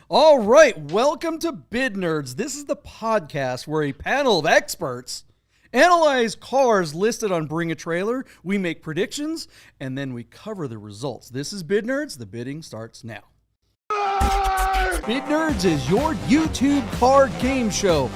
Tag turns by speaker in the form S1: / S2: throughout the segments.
S1: All right, welcome to Bid Nerds. This is the podcast where a panel of experts analyze cars listed on Bring a Trailer, we make predictions, and then we cover the results. This is Bid Nerds. The bidding starts now. Bid Nerds is your YouTube car game show.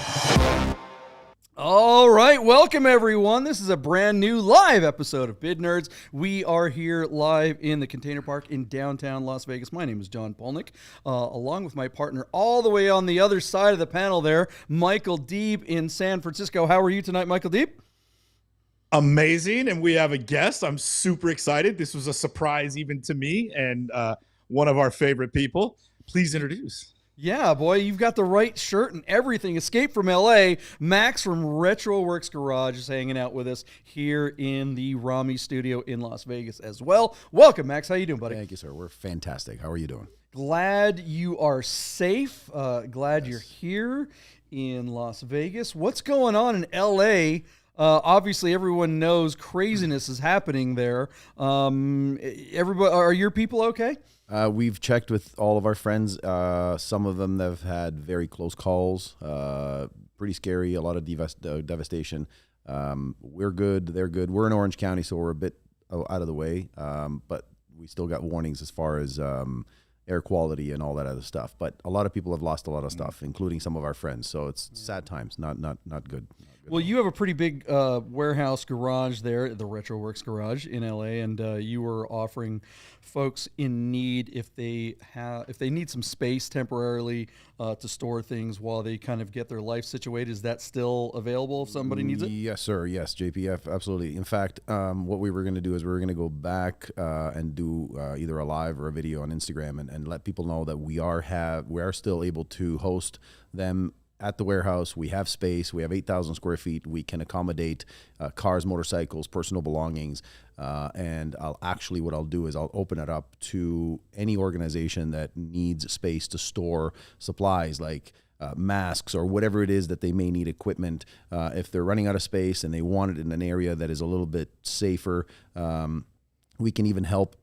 S1: All right, welcome everyone. This is a brand new live episode of Bid Nerds. We are here live in the Container Park in downtown Las Vegas. My name is John Polnik, along with my partner all the way on the other side of the panel there, Michael Deeb in San Francisco. How are you tonight, Michael Deeb?
S2: Amazing, and we have a guest. I'm super excited. This was a surprise even to me and one of our favorite people. Please introduce.
S1: Yeah, boy, you've got the right shirt and everything. Escape from LA. Max from RetroWorks Garage is hanging out with us here in the Rami studio in Las Vegas as well. Welcome, Max. How you doing, buddy?
S3: Thank you, sir. We're fantastic. How are you doing?
S1: Glad you are safe. Glad you're here in Las Vegas. What's going on in LA? Obviously, everyone knows craziness is happening there. Everybody, are your people okay?
S3: We've checked with all of our friends. Some of them have had very close calls, pretty scary, a lot of devastation. We're good. They're good. We're in Orange County, so we're a bit out of the way, but we still got warnings as far as air quality and all that other stuff. But a lot of people have lost a lot of stuff, including some of our friends. So it's sad times, not good.
S1: Well, you have a pretty big warehouse garage there, the RetroWorks Garage in LA, and you were offering folks in need if they need some space temporarily to store things while they kind of get their life situated. Is that still available if somebody needs it?
S3: Yes, sir. Yes, JPF, absolutely. In fact, what we were going to do is we were going to go back and do either a live or a video on Instagram and let people know that we are still able to host them at the warehouse. We have space. We have 8,000 square feet. We can accommodate cars, motorcycles, personal belongings. And what I'll do is I'll open it up to any organization that needs space to store supplies like masks or whatever it is that they may need equipment. If they're running out of space and they want it in an area that is a little bit safer, we can even help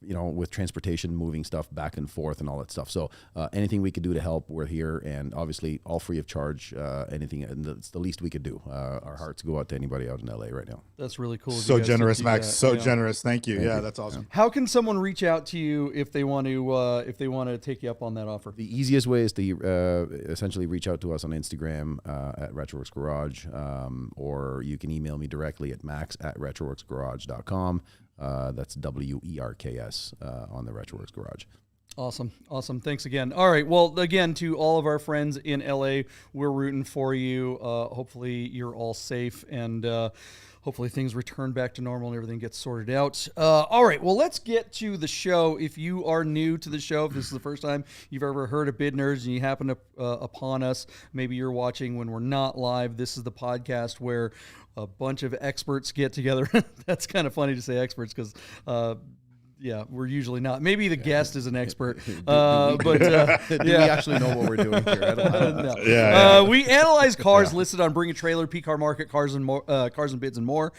S3: with transportation, moving stuff back and forth and all that stuff. So anything we could do to help, we're here, and obviously all free of charge. Anything, and it's the least we could do. Our hearts go out to anybody out in LA right now.
S1: That's really cool.
S2: So generous, Max. So generous. Thank you. Thank you. That's awesome.
S1: How can someone reach out to you if they want to take you up on that offer?
S3: The easiest way is to essentially reach out to us on Instagram at RetroWorks Garage, or you can email me directly at max@retroworksgarage.com. That's WERKS on the RetroWorks Garage.
S1: Awesome. Thanks again. All right. Well, again, to all of our friends in LA, we're rooting for you. Hopefully you're all safe, and hopefully things return back to normal and everything gets sorted out. All right. Well, let's get to the show. If you are new to the show, if this is the first time you've ever heard of Bid Nerds and you happen upon us, maybe you're watching when we're not live, this is the podcast where a bunch of experts get together. That's kind of funny to say experts because, we're usually not. Maybe the guest is an expert, but
S3: we actually know what we're doing here. I don't
S1: know. We analyze cars listed on Bring a Trailer, P-Car Market, Cars and Bids, and more.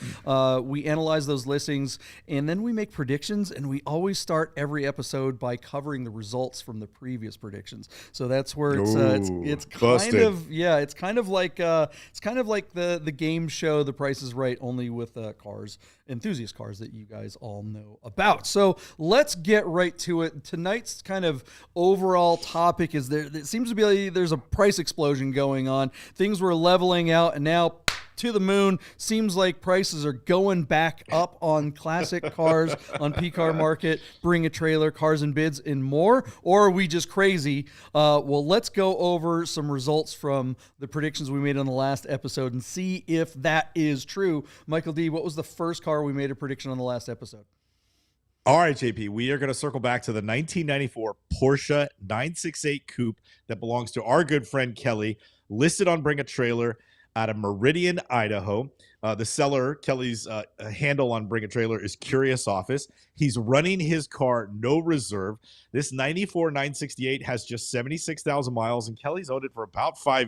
S1: We analyze those listings, and then we make predictions. And we always start every episode by covering the results from the previous predictions. So that's where it's kind of like the game show The Price is Right, only with enthusiast cars that you guys all know about. So let's get right to it. Tonight's kind of overall topic is it seems to be there's a price explosion going on. Things were leveling out, and now to the moon. Seems like prices are going back up on classic cars on P-Car Market, Bring a Trailer, Cars and Bids, and more. Or are we just crazy? Well, let's go over some results from the predictions we made on the last episode and see if that is true. Michael D., what was the first car we made a prediction on the last episode?
S2: All right, JP, we are going to circle back to the 1994 Porsche 968 Coupe that belongs to our good friend Kelly, listed on Bring a Trailer out of Meridian, Idaho. The seller, Kelly's handle on Bring a Trailer is Curious Office. He's running his car no reserve. This 94 968 has just 76,000 miles, and Kelly's owned it for about 5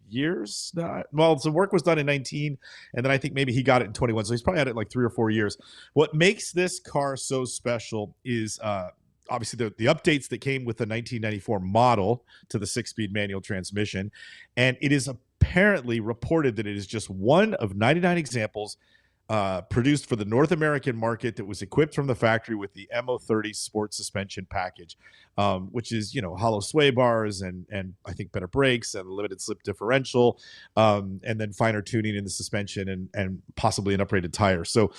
S2: years. Well, some work was done in 19, and then I think maybe he got it in 21. So he's probably had it like 3 or 4 years. What makes this car so special is obviously the updates that came with the 1994 model to the 6-speed manual transmission. And it is apparently reported that it is just one of 99 examples produced for the North American market that was equipped from the factory with the MO30 sport suspension package, which is, hollow sway bars and I think better brakes and limited slip differential, and then finer tuning in the suspension and possibly an upgraded tire. So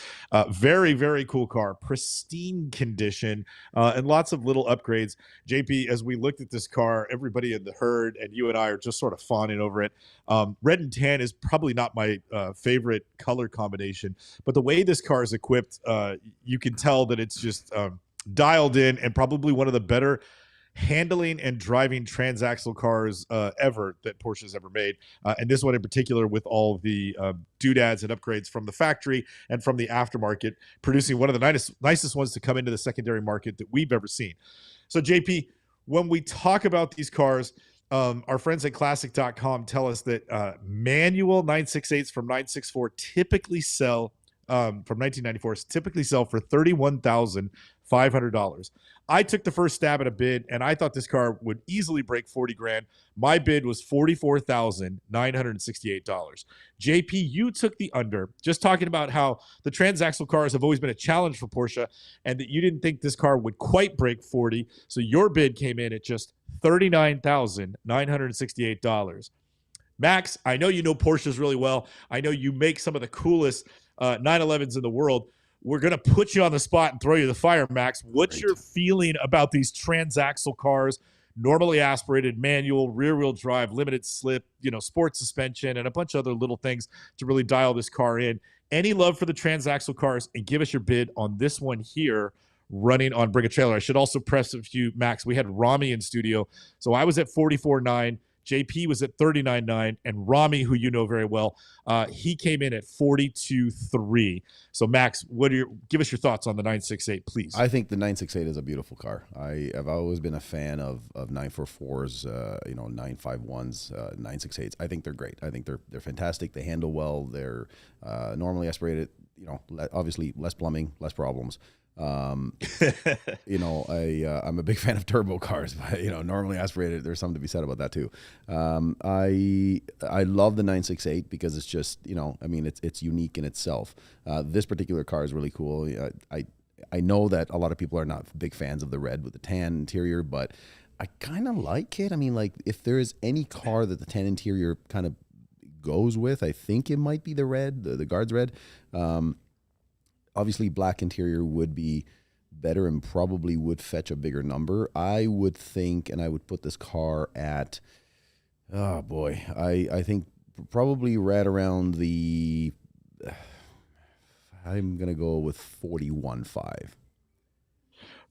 S2: very, very cool car, pristine condition, and lots of little upgrades. JP, as we looked at this car, everybody in the herd and you and I are just sort of fawning over it. Red and tan is probably not my favorite color combination, but the way this car is equipped, you can tell that it's just dialed in and probably one of the better handling and driving transaxle cars ever that Porsche's ever made. And this one in particular, with all of the doodads and upgrades from the factory and from the aftermarket, producing one of the nicest ones to come into the secondary market that we've ever seen. So JP, when we talk about these cars, our friends at classic.com tell us that manual 968s from 964 typically sell from 1994 typically sell for $31,500. I took the first stab at a bid, and I thought this car would easily break 40 grand. My bid was $44,968. JP, you took the under, just talking about how the transaxle cars have always been a challenge for Porsche and that you didn't think this car would quite break 40. So your bid came in at just $39,968. Max, I know you know Porsches really well. I know you make some of the coolest 911s in the world. We're going to put you on the spot and throw you the fire, Max. What's your feeling about these transaxle cars, normally aspirated, manual, rear-wheel drive, limited slip, sport suspension, and a bunch of other little things to really dial this car in? Any love for the transaxle cars? And give us your bid on this one here, running on Bring a Trailer. I should also press a few, Max. We had Rami in studio. So I was at 44.9. JP was at 39.9, and Rami, who you know very well, he came in at 42.3. So Max, give us your thoughts on the 968, please?
S3: I think the 968 is a beautiful car. I've always been a fan of 944s, 951s, 968s. I think they're great. I think they're fantastic. They handle well. They're normally aspirated. Obviously less plumbing, less problems. I'm a big fan of turbo cars, but normally aspirated, there's something to be said about that too. I love the 968 because it's just, it's unique in itself. This particular car is really cool. I know that a lot of people are not big fans of the red with the tan interior, but I kind of like it. I mean, like, if there is any car that the tan interior kind of goes with, I think it might be the red, the guards red. Obviously, black interior would be better and probably would fetch a bigger number. I would think, and I would put this car at, I think probably right around the, I'm going to go with 41.5.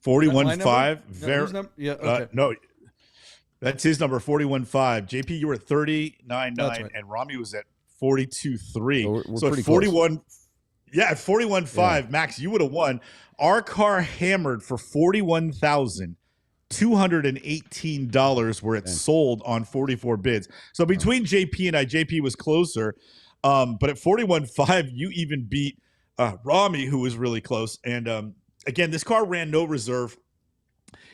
S2: 41.5?
S1: Yeah, okay.
S2: No, that's his number, 41.5. JP, you were at 39.9,
S1: right.
S2: And Rami was at 42.3.
S3: So we're
S2: at 41.
S3: close.
S2: Yeah, at 41.5, yeah. Max, you would have won. Our car hammered for $41,218 where it sold on 44 bids. So between JP and I, JP was closer. But at 41.5, you even beat Rami, who was really close. And again, this car ran no reserve.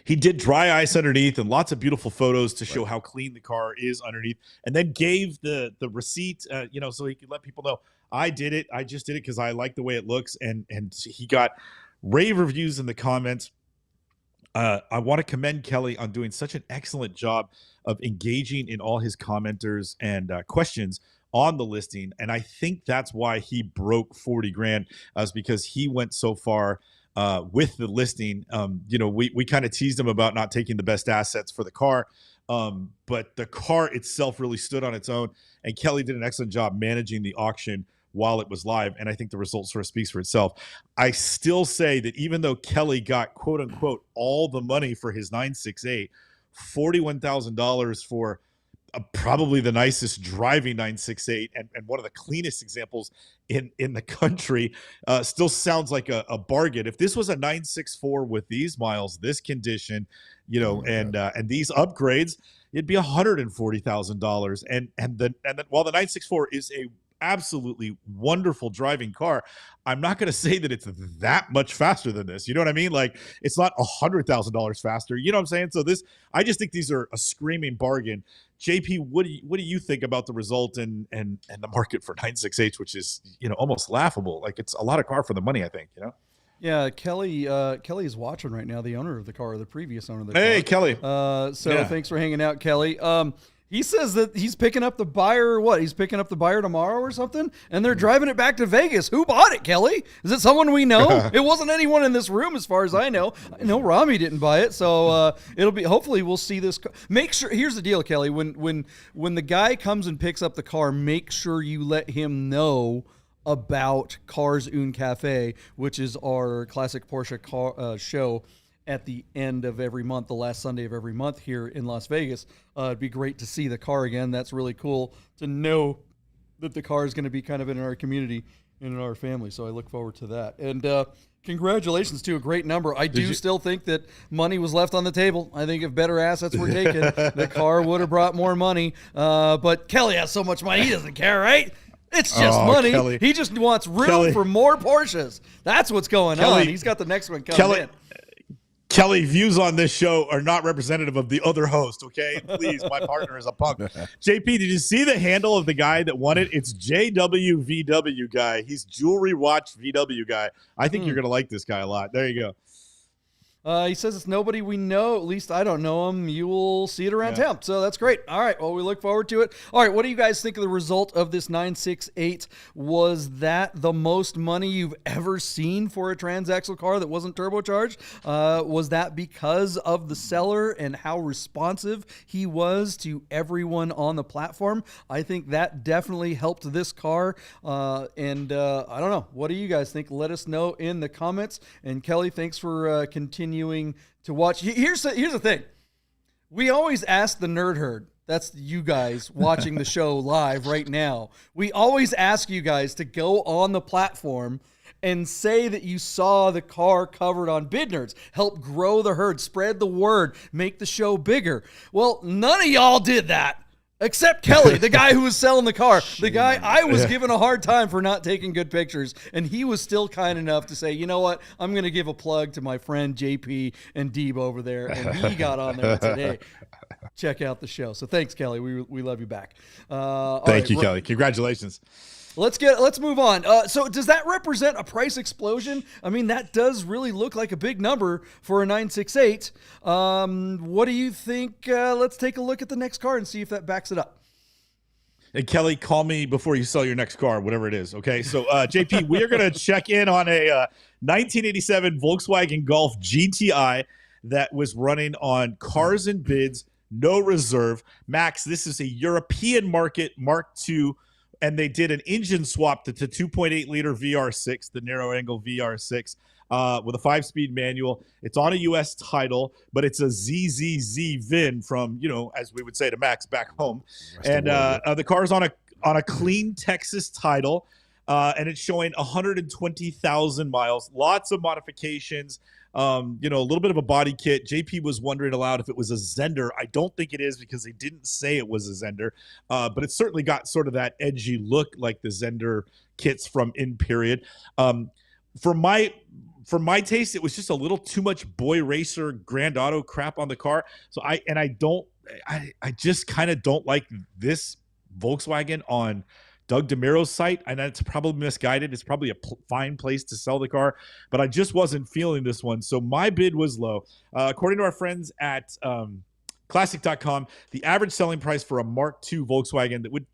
S2: He did dry ice underneath and lots of beautiful photos to show how clean the car is underneath, and then gave the receipt, so he could let people know, I did it. I just did it because I like the way it looks. And he got rave reviews in the comments. I want to commend Kelly on doing such an excellent job of engaging in all his commenters and questions on the listing. And I think that's why he broke 40 grand, is because he went so far with the listing. We kind of teased him about not taking the best assets for the car. But the car itself really stood on its own. And Kelly did an excellent job managing the auction while it was live, and I think the result sort of speaks for itself. I still say that even though Kelly got, quote unquote, all the money for his 968, $41,000 for probably the nicest driving 968 and one of the cleanest examples in the country, still sounds like a bargain. If this was a 964 with these miles, this condition, and these upgrades, it'd be $140,000. And then while the 964 is a absolutely wonderful driving car. I'm not going to say that it's that much faster than this. You know what I mean? Like, it's not $100,000 faster. You know what I'm saying? So I just think these are a screaming bargain. JP, what do you think about the result and the market for 968, which is, almost laughable? Like, it's a lot of car for the money, I think,
S1: Yeah, Kelly is watching right now, the owner of the car, the previous owner of the car.
S2: Hey, Kelly.
S1: Thanks for hanging out, Kelly. He says that he's picking up the buyer, he's picking up the buyer tomorrow or something, and they're driving it back to Vegas. Who bought it, Kelly? Is it someone we know? It wasn't anyone in this room as far as I know. I know Rami didn't buy it, so it'll be, hopefully we'll see this. Make sure, here's the deal, Kelly. When the guy comes and picks up the car, make sure you let him know about Cars Un Cafe, which is our classic Porsche car show at the end of every month, the last Sunday of every month here in Las Vegas. It'd be great to see the car again. That's really cool to know that the car is going to be kind of in our community and in our family. So I look forward to that. And congratulations to a great number. I do still think that money was left on the table. I think if better assets were taken, the car would have brought more money. But Kelly has so much money, he doesn't care, right? It's just money.
S2: Kelly.
S1: He just wants room for more Porsches. That's what's going on. He's got the next one coming in.
S2: Kelly, views on this show are not representative of the other host, okay? Please, my partner is a punk. JP, did you see the handle of the guy that won it? It's JWVW guy. He's Jewelry Watch VW guy. I think you're going to like this guy a lot. There you go.
S1: He says it's nobody we know. At least I don't know him. You will see it around town. So that's great. All right. Well, we look forward to it. All right. What do you guys think of the result of this 968? Was that the most money you've ever seen for a transaxle car that wasn't turbocharged? Was that because of the seller and how responsive he was to everyone on the platform? I think that definitely helped this car. I don't know. What do you guys think? Let us know in the comments. And Kelly, thanks for continuing to watch. Here's the thing. We always ask the nerd herd. That's you guys watching the show live right now. We always ask you guys to go on the platform and say that you saw the car covered on Bid Nerds. Help grow the herd, spread the word, make the show bigger. Well, none of y'all did that. Except Kelly, the guy who was selling the car. The guy I was giving a hard time for not taking good pictures, and he was still kind enough to say, you know what, I'm going to give a plug to my friend JP and Deeb over there, and he got on there and said, hey, check out the show. So thanks, Kelly. We love you back.
S2: Thank you, Kelly. Congratulations.
S1: Let's move on. So does that represent a price explosion? I mean, that does really look like a big number for a 968. What do you think? Let's take a look at the next car and see if that backs it up.
S2: And Kelly, call me before you sell your next car, whatever it is. Okay. So JP, we are going to check in on a 1987 Volkswagen Golf GTI that was running on Cars and Bids, no reserve. Max, this is a European market Mark II. And they did an engine swap to 2.8 liter VR6, the narrow angle VR6, with a 5-speed manual. It's on a U.S. title, but it's a ZZZ VIN from, as we would say to Max back home. And the car's on a clean Texas title, and it's showing 120,000 miles. Lots of modifications. A little bit of a body kit. JP was wondering aloud if it was a Zender. I don't think it is because they didn't say it was a Zender, but it's certainly got sort of that edgy look like the Zender kits from In Period. For my taste, it was just a little too much boy racer Grand Auto crap on the car. So I just kind of don't like this Volkswagen on Doug DeMiro's site, and it's probably misguided. It's probably a fine place to sell the car, but I just wasn't feeling this one. So my bid was low. According to our friends at Classic.com, the average selling price for a Mark II Volkswagen that would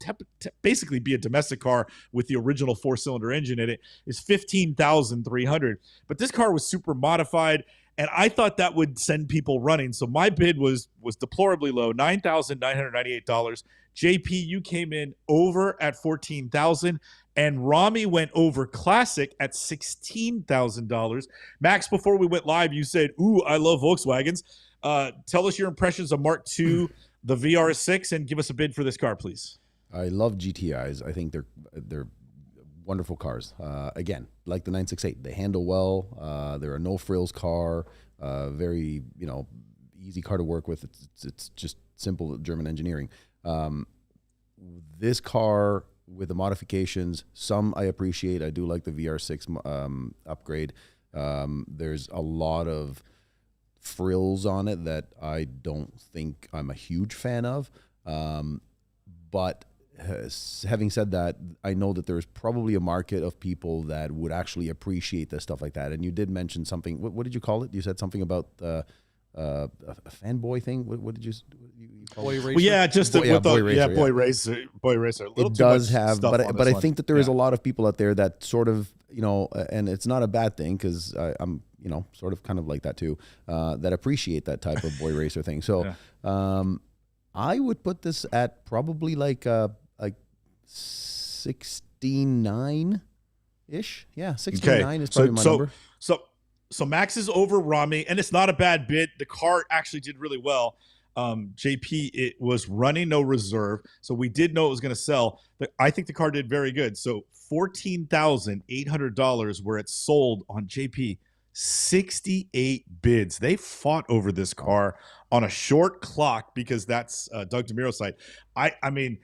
S2: basically be a domestic car with the original 4-cylinder engine in it is $15,300. But this car was super modified, and I thought that would send people running. So my bid was deplorably low, $9,998. JP, you came in over at $14,000, and Rami went over Classic at $16,000. Max, before we went live, you said, "Ooh, I love Volkswagens." Tell us your impressions of Mark II, the VR6, and give us a bid for this car, please.
S3: I love GTIs. I think they're wonderful cars. Again, like the 968, they handle well. They're a no frills car. Very easy car to work with. It's just simple German engineering. This car with the modifications. Some I appreciate. I do like the VR6 upgrade. There's a lot of frills on it that I don't think I'm a huge fan of. But having said that, I know that there's probably a market of people that would actually appreciate the stuff like that. And you did mention something. What did you call it? You said something about a fanboy thing. What did you call
S1: Boy
S3: it?
S1: racer?
S2: Well, yeah, just
S3: Boy- yeah,
S2: boy
S3: boy
S2: racer, boy racer. A little
S3: It
S2: too
S3: does
S2: much
S3: have,
S2: stuff
S3: but
S2: on
S3: I
S2: this one.
S3: think that there is
S2: Yeah.
S3: a lot of people out there that sort of, and it's not a bad thing because I'm, sort of kind of like that too, that appreciate that type of boy racer thing. So I would put this at probably like 69 ish. Yeah, 69 is probably my number.
S2: So Max is over Rami, and it's not a bad bid. The car actually did really well. JP, it was running no reserve, so we did know it was going to sell. But I think the car did very good. So $14,800 where it sold on JP. 68 bids. They fought over this car on a short clock because that's Doug DeMuro's site. I mean,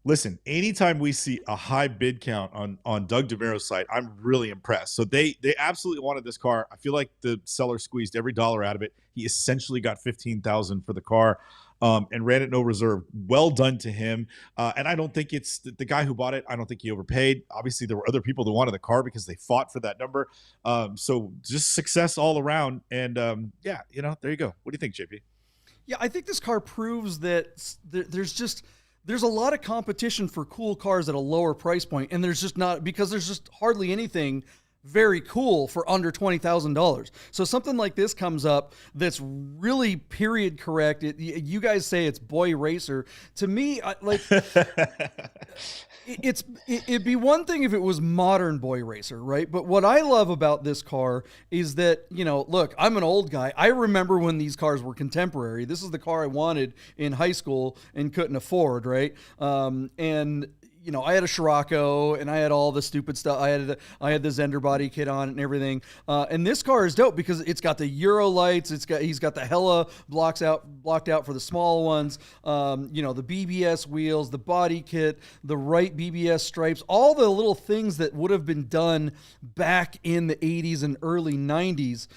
S2: listen, anytime we see a high bid count on Doug DeMuro's site, I'm really impressed. So they absolutely wanted this car. I feel like the seller squeezed every dollar out of it. He essentially got $15,000 for the car, and ran it no reserve. Well done to him. And I don't think it's the guy who bought it. I don't think he overpaid. Obviously, there were other people that wanted the car because they fought for that number. So just success all around. And there you go. What do you think, JP?
S1: Yeah, I think this car proves that there's a lot of competition for cool cars at a lower price point, and there's just hardly anything very cool for under $20,000. So something like this comes up that's really period correct. You guys say it's boy racer. To me, it'd be one thing if it was modern boy racer, right? But what I love about this car is that, look, I'm an old guy. I remember when these cars were contemporary. This is the car I wanted in high school and couldn't afford, right? I had a Scirocco and I had all the stupid stuff. I had the Zender body kit on and everything. And this car is dope because it's got the Euro lights. He's got the hella blocked out for the small ones. The BBS wheels, the body kit, the right BBS stripes, all the little things that would have been done back in the 80s and early 90s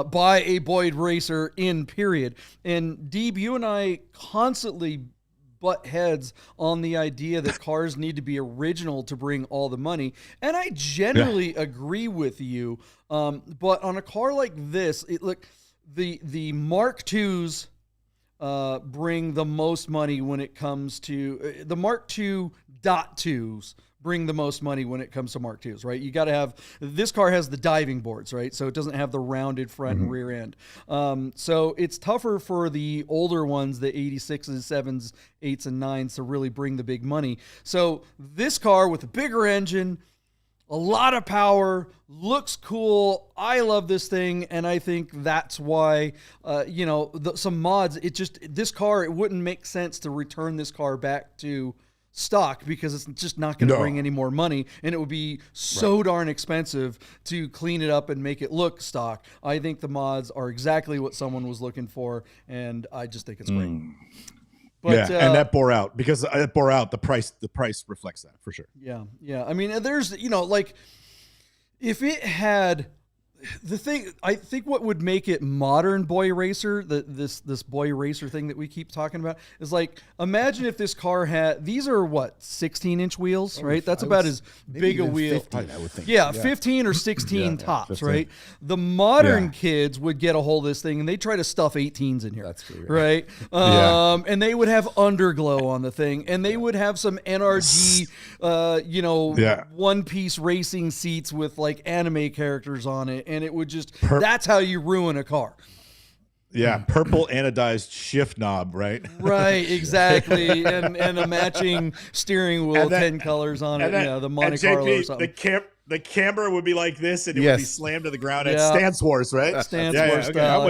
S1: by a Boyd racer in period. And Deeb, you and I constantly butt heads on the idea that cars need to be original to bring all the money. And I generally agree with you. But on a car like this, the Mark IIs bring the most money when it comes to the Mark II .2s bring the most money when it comes to Mark IIs, right? You got to have, this car has the diving boards, right? So it doesn't have the rounded front and rear end. So it's tougher for the older ones, the 86s, 7s, 8s, and 9s to really bring the big money. So this car with a bigger engine, a lot of power, looks cool. I love this thing, and I think that's why, some mods, this car, it wouldn't make sense to return this car back to stock because it's just not going to bring any more money, and it would be so darn expensive to clean it up and make it look stock. I think the mods are exactly what someone was looking for, and I just think it's great. But,
S2: and that bore out because it bore out. The price reflects that for sure.
S1: Yeah. I mean, there's, if it had the thing, I think what would make it modern boy racer, this boy racer thing that we keep talking about, is imagine if this car had, these are what, 16-inch wheels, right? That's about as big a wheel.
S3: 15, I would think.
S1: Yeah, 15 or 16 tops, 15. Right? The modern kids would get a hold of this thing and they try to stuff 18s in here.
S3: That's true,
S1: right? And they would have underglow on the thing, and they would have some NRG, one-piece racing seats with anime characters on it. And it would just, that's how you ruin a car.
S2: Yeah, purple anodized shift knob, right?
S1: Right, exactly. and a matching steering wheel, 10 colors on it. The Monte Carlo or something.
S2: The camera would be like this, and it would be slammed to the ground at Stance Wars, right?
S1: Stance Wars style,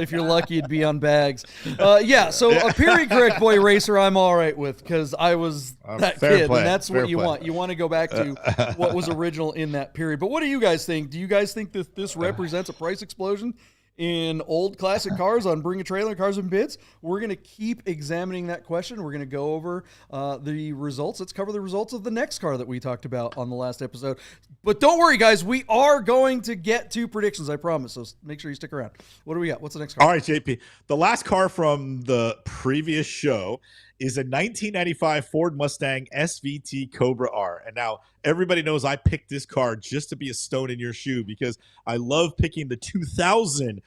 S1: if you're lucky, it'd be on bags. So a period correct boy racer, I'm all right with, because I was that kid, and that's what you want. You want to go back to what was original in that period. But what do you guys think? Do you guys think that this represents a price explosion in old classic cars on Bring a Trailer Cars and Bids. We're going to keep examining that question. We're going to go over the results. Let's cover the results of the next car that we talked about on the last episode. But don't worry, guys. We are going to get to predictions, I promise. So make sure you stick around. What do we got? What's the next car?
S2: All right, JP. The last car from the previous show is a 1995 Ford Mustang SVT Cobra R. And now everybody knows I picked this car just to be a stone in your shoe because I love picking the 2000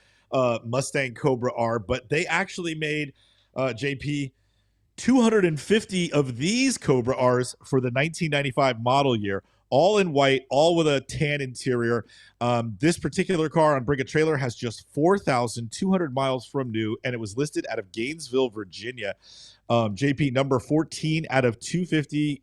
S2: Mustang Cobra R, but they actually made, JP, 250 of these Cobra Rs for the 1995 model year, all in white, all with a tan interior. This particular car on Bring a Trailer has just 4,200 miles from new, and it was listed out of Gainesville, Virginia. JP, number 14 out of 250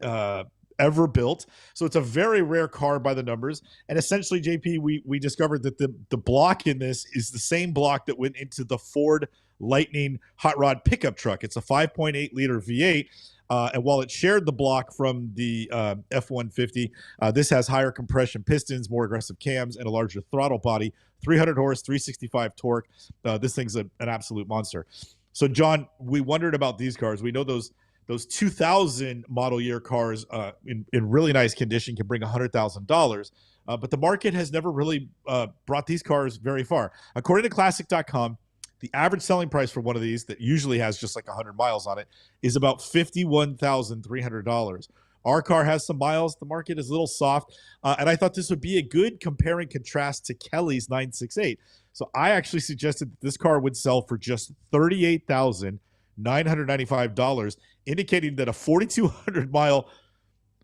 S2: ever built. So it's a very rare car by the numbers. And essentially, JP, we discovered that the block in this is the same block that went into the Ford Lightning hot rod pickup truck. It's a 5.8 liter V8. And while it shared the block from the F-150, this has higher compression pistons, more aggressive cams, and a larger throttle body, 300 horse, 365 torque. This thing's an absolute monster. So, John, we wondered about these cars. We know those 2000 model year cars in really nice condition can bring $100,000, but the market has never really brought these cars very far. According to Classic.com, the average selling price for one of these that usually has just like 100 miles on it is about $51,300. Our car has some miles. The market is a little soft, and I thought this would be a good compare and contrast to Kelly's 968. So I actually suggested that this car would sell for just $38,995, indicating that a 4,200 mile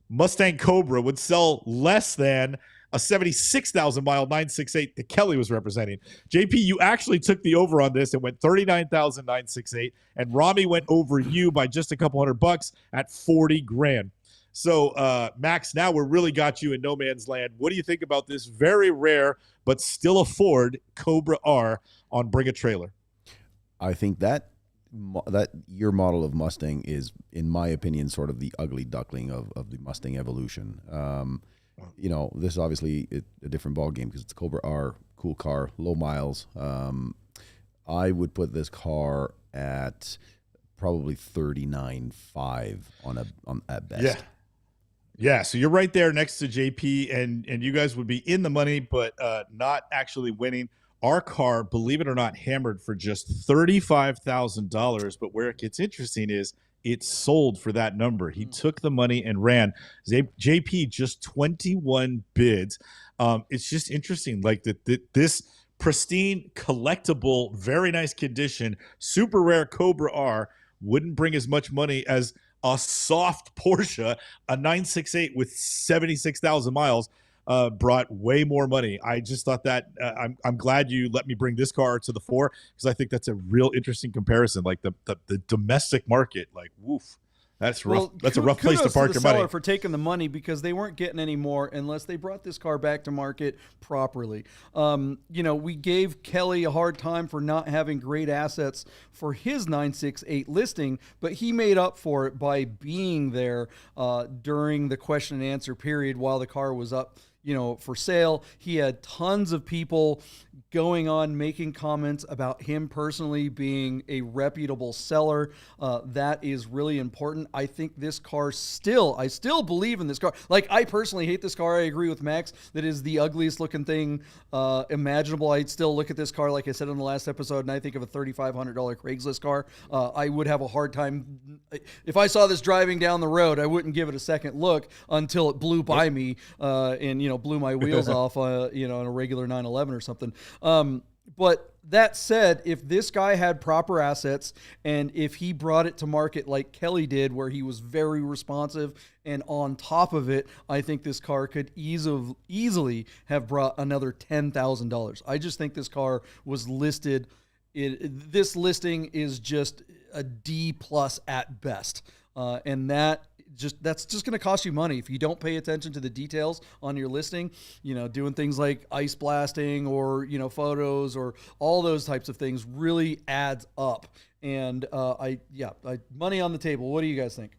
S2: Mustang Cobra would sell less than a 76,000 mile 968 that Kelly was representing. JP, you actually took the over on this and went 39,968, and Rami went over you by just a couple $100 at 40 grand. So, Max, now we're really got you in no man's land. What do you think about this very rare but still a Ford Cobra R on Bring a Trailer?
S3: I think that your model of Mustang is, in my opinion, sort of the ugly duckling of the Mustang evolution. You know, this is obviously a different ball game because it's a Cobra R, cool car, low miles. I would put this car at probably 39.5 on at best.
S2: Yeah, so you're right there next to JP, and you guys would be in the money, but not actually winning. Our car, believe it or not, hammered for just $35,000. But where it gets interesting is it sold for that number. He took the money and ran. JP, just 21 bids. It's just interesting, like this pristine, collectible, very nice condition, super rare Cobra R wouldn't bring as much money as a soft Porsche, a 968 with 76,000 miles, brought way more money. I just thought that I'm glad you let me bring this car to the fore because I think that's a real interesting comparison. Like the domestic market, like woof. That's rough. That's a rough place to park your money.
S1: For taking the money because they weren't getting any more unless they brought this car back to market properly. You know, we gave Kelly a hard time for not having great assets for his 968 listing, but he made up for it by being there during the question and answer period while the car was up, you know, for sale. He had tons of people going on making comments about him personally being a reputable seller. That is really important. I think this car I still believe in this car. Like, I personally hate this car. I agree with Max. That is the ugliest looking thing imaginable. I'd still look at this car, like I said in the last episode, and I think of a $3,500 Craigslist car. I would have a hard time. If I saw this driving down the road, I wouldn't give it a second look until it blew by me and, you know, blew my wheels off, you know, on a regular 911 or something. But that said, if this guy had proper assets and if he brought it to market like Kelly did, where he was very responsive and on top of it, I think this car could easily have brought another $10,000. I just think this car was listed. This listing is just a D+ at best. And that's just going to cost you money if you don't pay attention to the details on your listing, you know, doing things like ice blasting or, you know, photos or all those types of things really adds up. And money on the table. What do you guys think?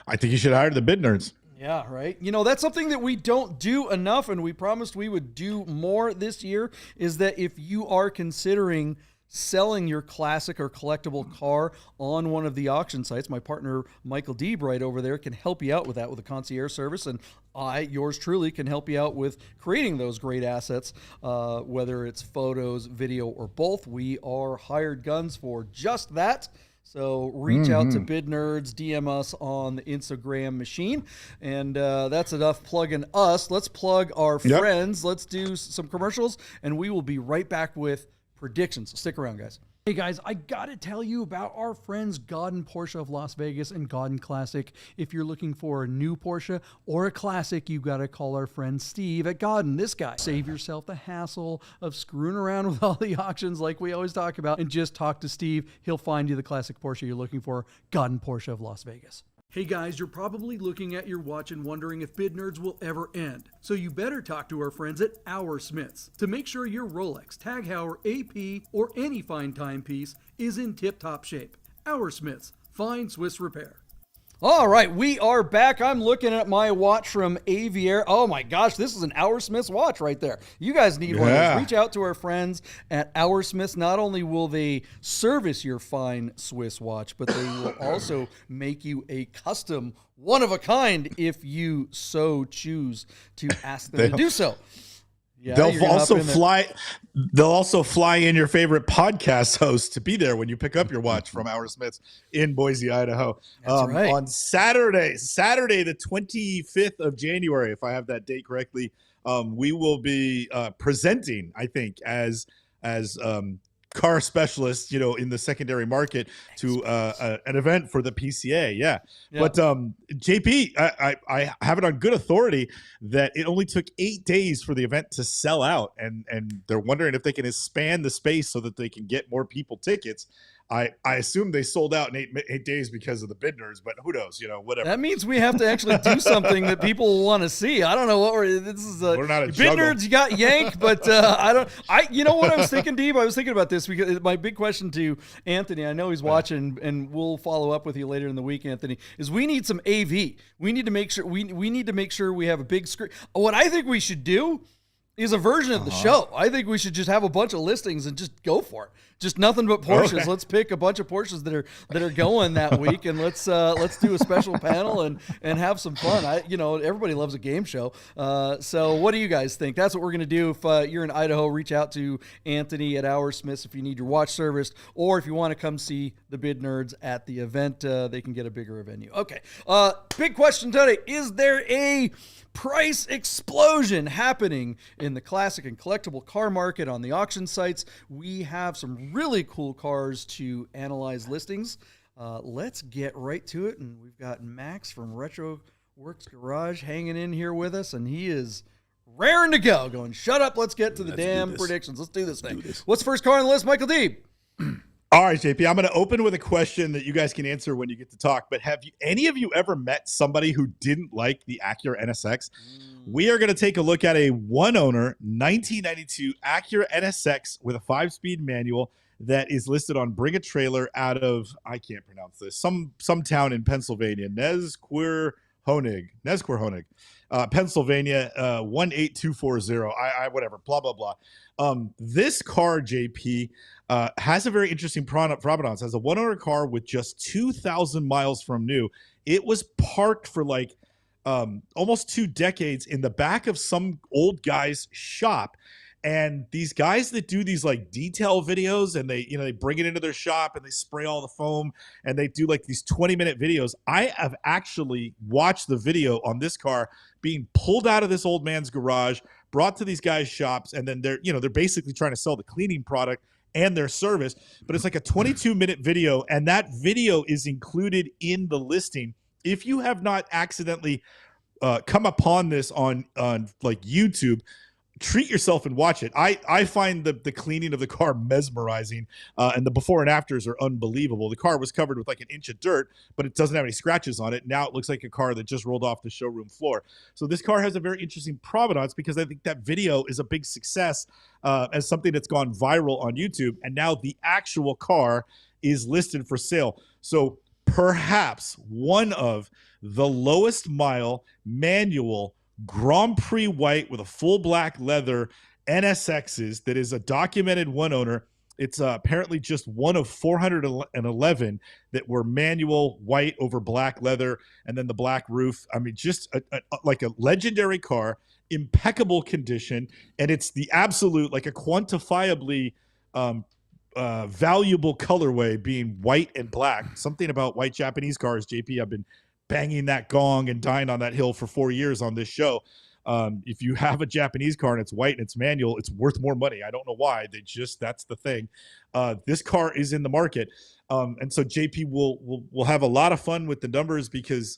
S2: I think you should hire the bid nerds.
S1: Yeah, right. You know, that's something that we don't do enough, and we promised we would do more this year, is that if you are considering selling your classic or collectible car on one of the auction sites, my partner Michael Deeb right over there can help you out with that with a concierge service, and I, yours truly, can help you out with creating those great assets, whether it's photos, video, or both. We are hired guns for just that. So reach out to Bid Nerds, DM us on the Instagram machine, and that's enough plugging us. Let's plug our friends. Let's do some commercials, and we will be right back with predictions. So stick around, guys. Hey guys, I gotta tell you about our friends Godden Porsche of Las Vegas and Godden Classic. If you're looking for a new Porsche or a classic, you gotta call our friend Steve at Godden. This guy. Save yourself the hassle of screwing around with all the auctions like we always talk about, and just talk to Steve. He'll find you the classic Porsche you're looking for. Godden Porsche of Las Vegas. Hey guys, you're probably looking at your watch and wondering if Bid Nerds will ever end. So you better talk to our friends at Our Smiths to make sure your Rolex, Tag Heuer, AP, or any fine timepiece is in tip-top shape. Our Smiths, fine Swiss repair. All right, we are back. I'm looking at my watch from Aviaire. Oh my gosh, this is an Our Smiths watch right there. You guys need one of those. Reach out to our friends at Our Smiths. Not only will they service your fine Swiss watch, but they will also make you a custom one-of-a-kind if you so choose to ask them to do so. Yeah,
S2: they'll also fly in your favorite podcast host to be there when you pick up your watch from Our Smiths in Boise, Idaho.
S1: That's right.
S2: On Saturday, the 25th of January, if I have that date correctly, we will be presenting, I think, as car specialists, in the secondary market to an event for the PCA. Yeah. But JP, I have it on good authority that it only took 8 days for the event to sell out, and they're wondering if they can expand the space so that they can get more people tickets. I assume they sold out in eight days because of the Bid Nerds, but who knows, whatever.
S1: That means we have to actually do something that people will want to see. I don't know what we're not a Bid
S2: juggle.
S1: Nerds, you got yanked, but you know what I was thinking, Deeb? I was thinking about this because my big question to Anthony, I know he's watching, and we'll follow up with you later in the week, Anthony, is we need some AV. We need to make sure we have a big screen. What I think we should do is a version of the show. I think we should just have a bunch of listings and just go for it. Just nothing but Porsches. Okay. Let's pick a bunch of Porsches that are going that week, and let's do a special panel and have some fun. Everybody loves a game show. So what do you guys think? That's what we're gonna do. If you're in Idaho, reach out to Anthony at Our Smiths if you need your watch serviced, or if you want to come see the Bid Nerds at the event, they can get a bigger venue. Okay. Big question today: is there a price explosion happening in the classic and collectible car market on the auction sites? We have some really cool cars to analyze listings. Let's get right to it. And we've got Max from Retro Works Garage hanging in here with us, and he is raring to go, going, shut up, let's get to the damn predictions. Let's do this thing. What's the first car on the list, Michael Deeb?
S2: All right, JP, I'm going to open with a question that you guys can answer when you get to talk, but have any of you ever met somebody who didn't like the Acura NSX? We are going to take a look at a one-owner 1992 Acura NSX with a 5-speed manual that is listed on Bring a Trailer out of, I can't pronounce this, some town in Pennsylvania, Nesquehoning, Pennsylvania, 18240, whatever, blah, blah, blah. This car, JP, has a very interesting provenance. As a one-owner car with just 2,000 miles from new, it was parked for almost 2 decades in the back of some old guy's shop. And these guys that do these detail videos, and they bring it into their shop and they spray all the foam and they do these 20-minute videos. I have actually watched the video on this car being pulled out of this old man's garage, brought to these guys' shops, and then they're basically trying to sell the cleaning product and their service. But it's a 22-minute video, and that video is included in the listing. If you have not accidentally come upon this on YouTube, treat yourself and watch it. I find the cleaning of the car mesmerizing, and the before and afters are unbelievable. The car was covered with 1 inch of dirt, but it doesn't have any scratches on it. Now it looks like a car that just rolled off the showroom floor. So this car has a very interesting provenance, because I think that video is a big success as something that's gone viral on YouTube, and now the actual car is listed for sale. So perhaps one of the lowest mile manual Grand Prix white with a full black leather NSXs that is a documented one owner. It's apparently just one of 411 that were manual white over black leather and then the black roof. I mean, just like a legendary car, impeccable condition. And it's the absolute, like a quantifiably valuable colorway being white and black. Something about white Japanese cars, JP, I've been banging that gong and dying on that hill for 4 years on this show. If you have a Japanese car and it's white and it's manual, it's worth more money. I don't know why. That's the thing. This car is in the market. And so JP will have a lot of fun with the numbers because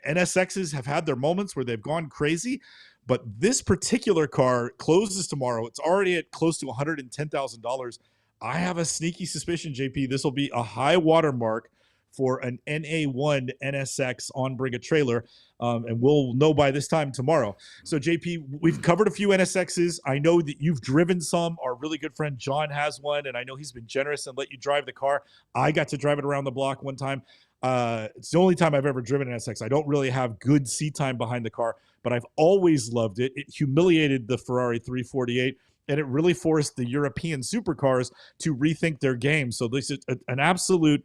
S2: NSXs have had their moments where they've gone crazy. But this particular car closes tomorrow. It's already at close to $110,000. I have a sneaky suspicion, JP, this will be a high watermark for an NA1 NSX on Bring a Trailer, and we'll know by this time tomorrow. So, JP, we've covered a few NSXs. I know that you've driven some. Our really good friend John has one, and I know he's been generous and let you drive the car. I got to drive it around the block one time. It's the only time I've ever driven an NSX. I don't really have good seat time behind the car, but I've always loved it. It humiliated the Ferrari 348. And it really forced the European supercars to rethink their game. So this is an absolute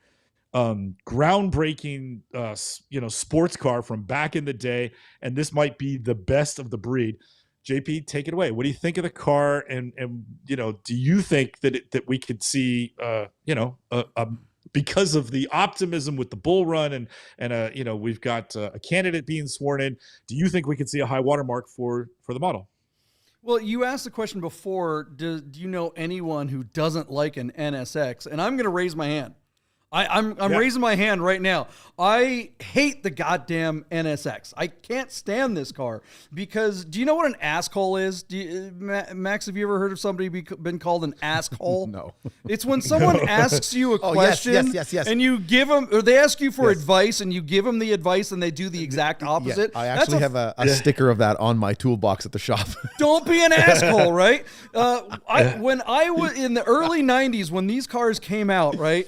S2: groundbreaking, sports car from back in the day. And this might be the best of the breed. JP, take it away. What do you think of the car? And do you think that we could see, because of the optimism with the bull run and we've got a candidate being sworn in, do you think we could see a high watermark for the model?
S1: Well, you asked the question before, do you know anyone who doesn't like an NSX? And I'm going to raise my hand. I'm raising my hand right now. I hate the goddamn NSX. I can't stand this car because do you know what an asshole is? Max, have you ever heard of somebody been called an asshole?
S3: No.
S1: It's when someone asks you a question
S3: yes.
S1: and you give them, or they ask you for advice and you give them the advice and they do the exact opposite.
S3: I actually have a sticker of that on my toolbox at the shop.
S1: Don't be an asshole, right? When I was in the early 90s, when these cars came out, right?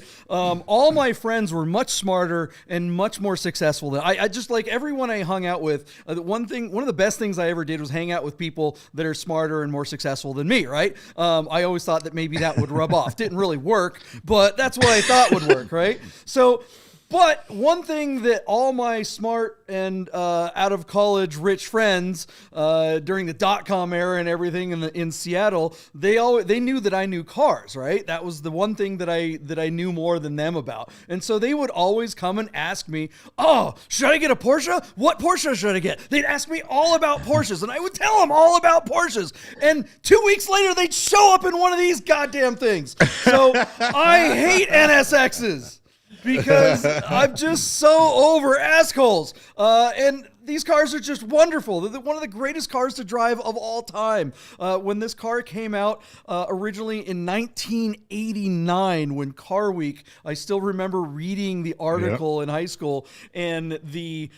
S1: All my friends were much smarter and much more successful than I just like everyone I hung out with. One of the best things I ever did was hang out with people that are smarter and more successful than me, right? I always thought that maybe that would rub off. Didn't really work, but that's what I thought would work, right? So, but one thing that all my smart and out of college rich friends during the .com era and everything in Seattle, they knew that I knew cars, right? That was the one thing that I knew more than them about. And so they would always come and ask me, "Oh, should I get a Porsche? What Porsche should I get?" They'd ask me all about Porsches, and I would tell them all about Porsches. And 2 weeks later, they'd show up in one of these goddamn things. So I hate NSXs. Because I'm just so over assholes. And these cars are just wonderful. They're one of the greatest cars to drive of all time. When this car came out originally in 1989, when Car Week, I still remember reading the article in high school, and the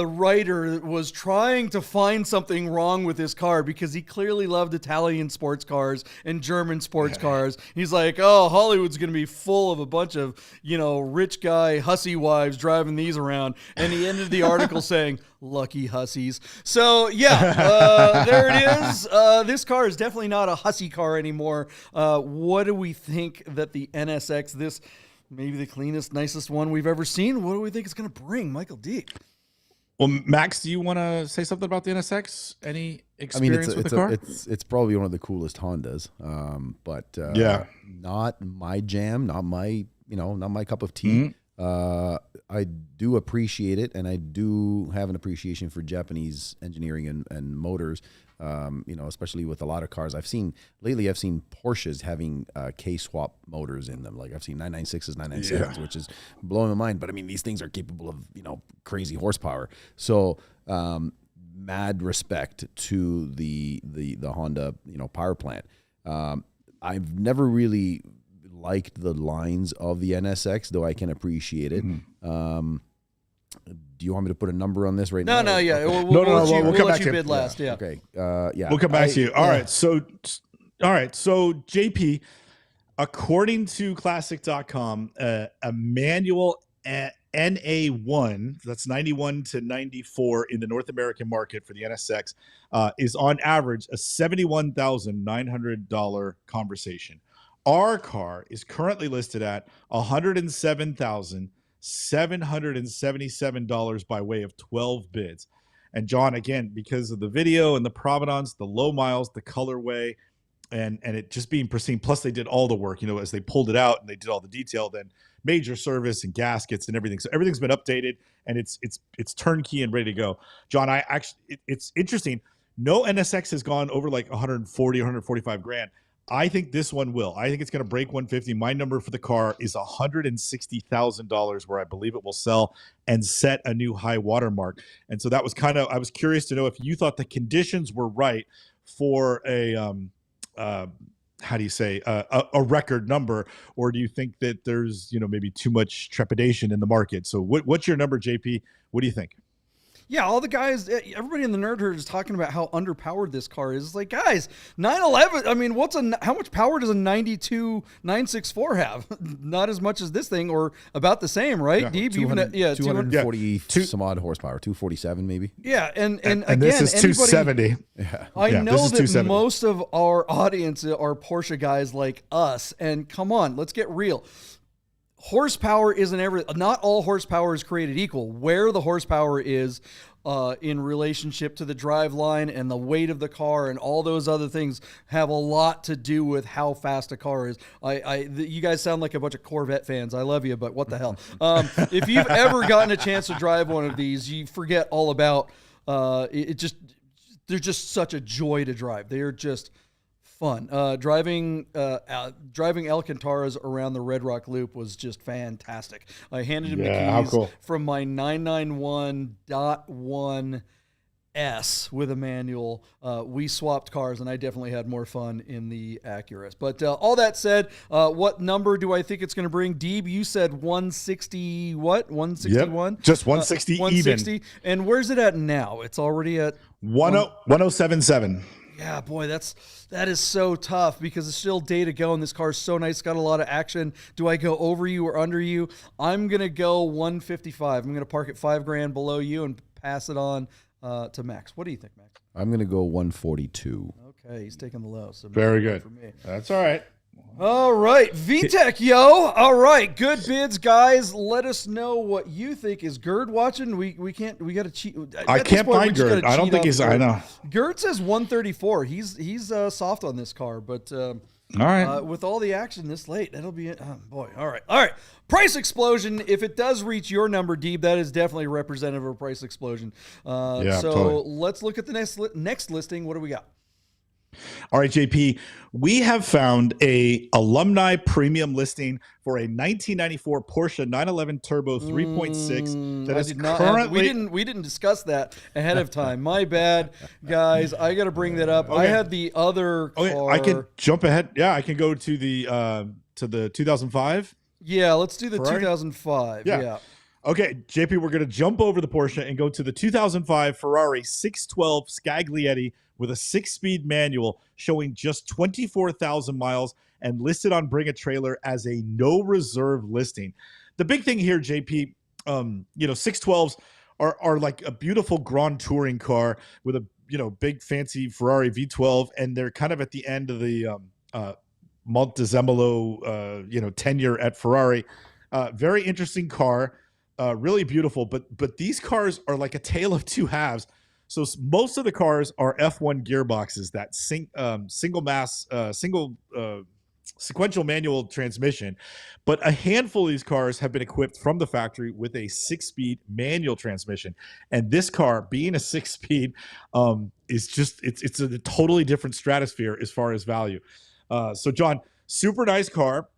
S1: writer was trying to find something wrong with this car because he clearly loved Italian sports cars and German sports cars. He's like, oh, Hollywood's going to be full of a bunch of, rich guy hussy wives driving these around. And he ended the article saying, lucky hussies. So there it is. This car is definitely not a hussy car anymore. What do we think that the NSX, this maybe the cleanest, nicest one we've ever seen, what do we think it's going to bring, Michael Deeb?
S2: Well, Max, do you want to say something about the NSX? Any experience with the car?
S3: It's probably one of the coolest Hondas, but not my jam, not my cup of tea. I do appreciate it, and I do have an appreciation for Japanese engineering and motors. Especially with a lot of cars I've seen lately. I've seen Porsches having K-swap motors in them. Like I've seen 996s, 997s, which is blowing my mind. But I mean, these things are capable of crazy horsepower. So mad respect to the Honda power plant. I've never really liked the lines of the NSX, though I can appreciate it. Do you want me to put a number on this right now?
S1: No, yeah.
S2: Okay.
S1: We'll let you bid last. Yeah.
S3: Okay. Yeah.
S2: We'll come back to you. All right. So JP, according to classic.com, a manual NA1, that's 91 to 94 in the North American market for the NSX, is on average a $71,900 conversation. Our car is currently listed at $107,777 by way of 12 bids. And John, again, because of the video and the provenance, the low miles, the colorway, and it just being pristine, plus they did all the work, as they pulled it out and they did all the detail, then major service and gaskets and everything. So everything's been updated and it's turnkey and ready to go. John, it's interesting. No NSX has gone over like 140, 145 grand. I think this one will. I think it's going to break 150. My number for the car is $160,000, where I believe it will sell and set a new high watermark. And so that was I was curious to know if you thought the conditions were right for a how do you say, a record number, or do you think that there's maybe too much trepidation in the market? So what's your number, JP? What do you think?
S1: Yeah, all the guys, everybody in the nerd herd is talking about how underpowered this car is. It's like, guys, 911. I mean, how much power does a 92 964 have? Not as much as this thing, or about the same, right?
S3: Yeah,
S1: Deeb,
S3: 240 some odd horsepower, 247 maybe.
S1: Yeah, and
S2: again, this is 270.
S1: I know that most of our audience are Porsche guys like us, and come on, let's get real. Horsepower isn't not all horsepower is created equal. Where the horsepower is in relationship to the driveline and the weight of the car and all those other things have a lot to do with how fast a car is. You guys sound like a bunch of Corvette fans. I love you, but what the hell? If you've ever gotten a chance to drive one of these, you forget all about they're just such a joy to drive. They're just fun. Driving Alcantaras around the Red Rock Loop was just fantastic. I handed him the keys from my 991.1S with a manual. We swapped cars, and I definitely had more fun in the Acuras. But all that said, what number do I think it's going to bring? Deeb, you said 160, what? 161?
S2: Yep, just 160
S1: 160.
S2: even.
S1: And where's it at now? It's already at
S2: 1077.
S1: Yeah, boy, that is so tough because it's still day to go, and this car's so nice. It's got a lot of action. Do I go over you or under you? I'm going to go 155. I'm going to park it $5,000 below you and pass it on to Max. What do you think, Max?
S3: I'm going to go 142.
S1: Okay, he's taking the low. So
S2: very good.
S1: For me.
S2: That's all right.
S1: All right, VTech, yo. All right, good bids, guys. Let us know what you think. Is Gerd watching? We got to cheat.
S2: I can't find Gerd. I don't think he's. I know.
S1: Gerd says 134. He's soft on this car, but
S2: all right.
S1: With all the action this late, that'll be it. Oh, boy. All right. Price explosion. If it does reach your number, Deeb, that is definitely representative of a price explosion. Totally. Let's look at the next listing. What do we got?
S2: All right, JP, we have found a alumni premium listing for a 1994 Porsche 911 Turbo 3.6 that is currently.
S1: We didn't discuss that ahead of time. My bad, guys. I got to bring that up. Okay. I had the other car.
S2: I can jump ahead. Yeah, I can go to the 2005.
S1: Yeah, let's do the
S2: Ferrari?
S1: 2005. Yeah.
S2: Okay, JP, we're going to jump over the Porsche and go to the 2005 Ferrari 612 Scaglietti with a 6-speed manual showing just 24,000 miles and listed on Bring a Trailer as a no reserve listing. The big thing here, JP, 612s are like a beautiful Grand Touring car with a big fancy Ferrari V12, and they're kind of at the end of the Montezemolo tenure at Ferrari. Very interesting car. Really beautiful, but these cars are like a tale of two halves. So most of the cars are F1 gearboxes, that single sequential manual transmission, but a handful of these cars have been equipped from the factory with a 6-speed manual transmission. And this car, being a 6-speed, is just it's a totally different stratosphere as far as value. So John, super nice car.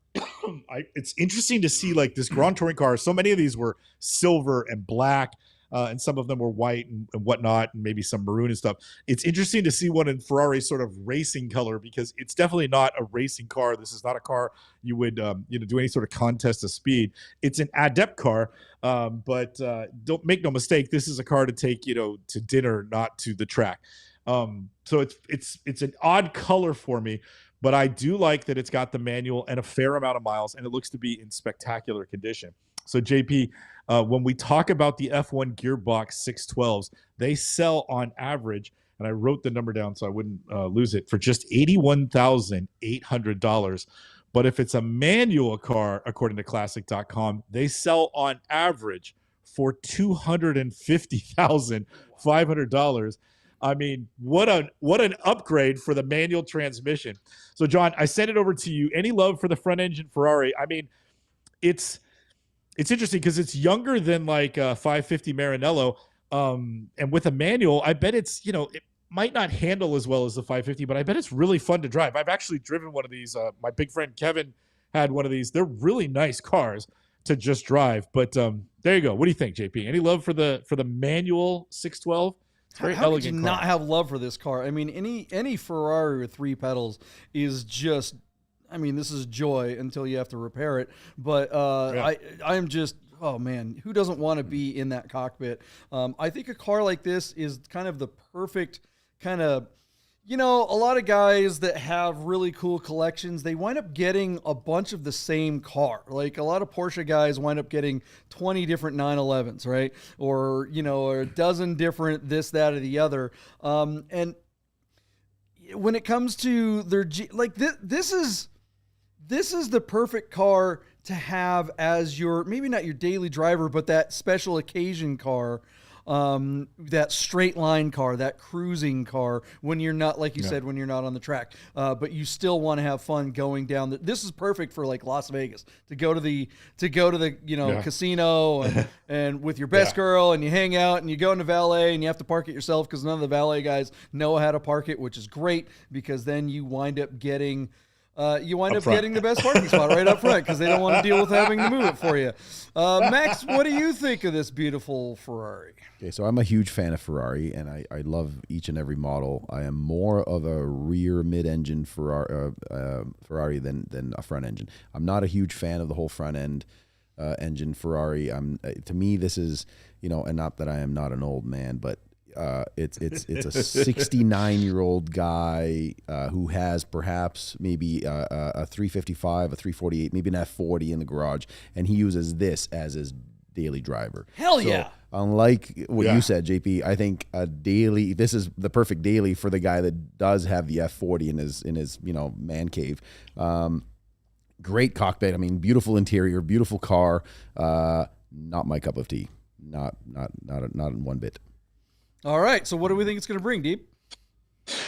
S2: It's interesting to see like this Grand Touring car. So many of these were silver and black, and some of them were white and whatnot, and maybe some maroon and stuff. It's interesting to see one in Ferrari's sort of racing color, because it's definitely not a racing car. This is not a car you would do any sort of contest of speed. It's an adept car, but don't make no mistake, this is a car to take to dinner, not to the track. So it's an odd color for me. But I do like that it's got the manual and a fair amount of miles, and it looks to be in spectacular condition. So JP, when we talk about the F1 gearbox 612s, they sell on average, and I wrote the number down so I wouldn't lose it, for just $81,800. But if it's a manual car, according to classic.com, they sell on average for $250,500. I mean, what an upgrade for the manual transmission. So John, I sent it over to you. Any love for the front engine Ferrari? I mean, it's interesting because it's younger than like a 550 Maranello. And with a manual, I bet it's, it might not handle as well as the 550, but I bet it's really fun to drive. I've actually driven one of these. My big friend Kevin had one of these. They're really nice cars to just drive. But there you go. What do you think, JP? Any love for the manual 612? It's very
S1: How
S2: elegant
S1: could you
S2: car.
S1: not have love for this car? I mean, any Ferrari with 3 pedals is just, I mean, this is joy until you have to repair it. But
S2: Yeah.
S1: I am just, oh man, who doesn't want to be in that cockpit? I think a car like this is kind of the perfect kind of, a lot of guys that have really cool collections, they wind up getting a bunch of the same car. Like a lot of Porsche guys wind up getting 20 different 911s, right? Or, or a dozen different this, that, or the other. And when it comes to their this is the perfect car to have as your, maybe not your daily driver, but that special occasion car, that straight line car, that cruising car, when you're not, like you said, when you're not on the track, but you still want to have fun going down. This is perfect for like Las Vegas to go to the casino and with your best girl, and you hang out and you go into valet and you have to park it yourself because none of the valet guys know how to park it, which is great because then you wind up getting getting the best parking spot right up front because they don't want to deal with having to move it for you. Max, what do you think of this beautiful Ferrari?
S3: Okay, so I'm a huge fan of Ferrari, and I love each and every model. I am more of a rear mid-engine Ferrari than a front engine. I'm not a huge fan of the whole front end engine Ferrari. To me, this is, and not that I am not an old man, but it's a 69-year-old guy who has perhaps maybe a 355, a 348, maybe an F40 in the garage, and he uses this as his daily driver.
S1: Hell yeah!
S3: Unlike what you said, JP, I think this is the perfect daily for the guy that does have the F40 in his man cave. Great cockpit. I mean, beautiful interior, beautiful car. Not my cup of tea. Not in one bit.
S1: All right, so what do we think it's going to bring, Deeb?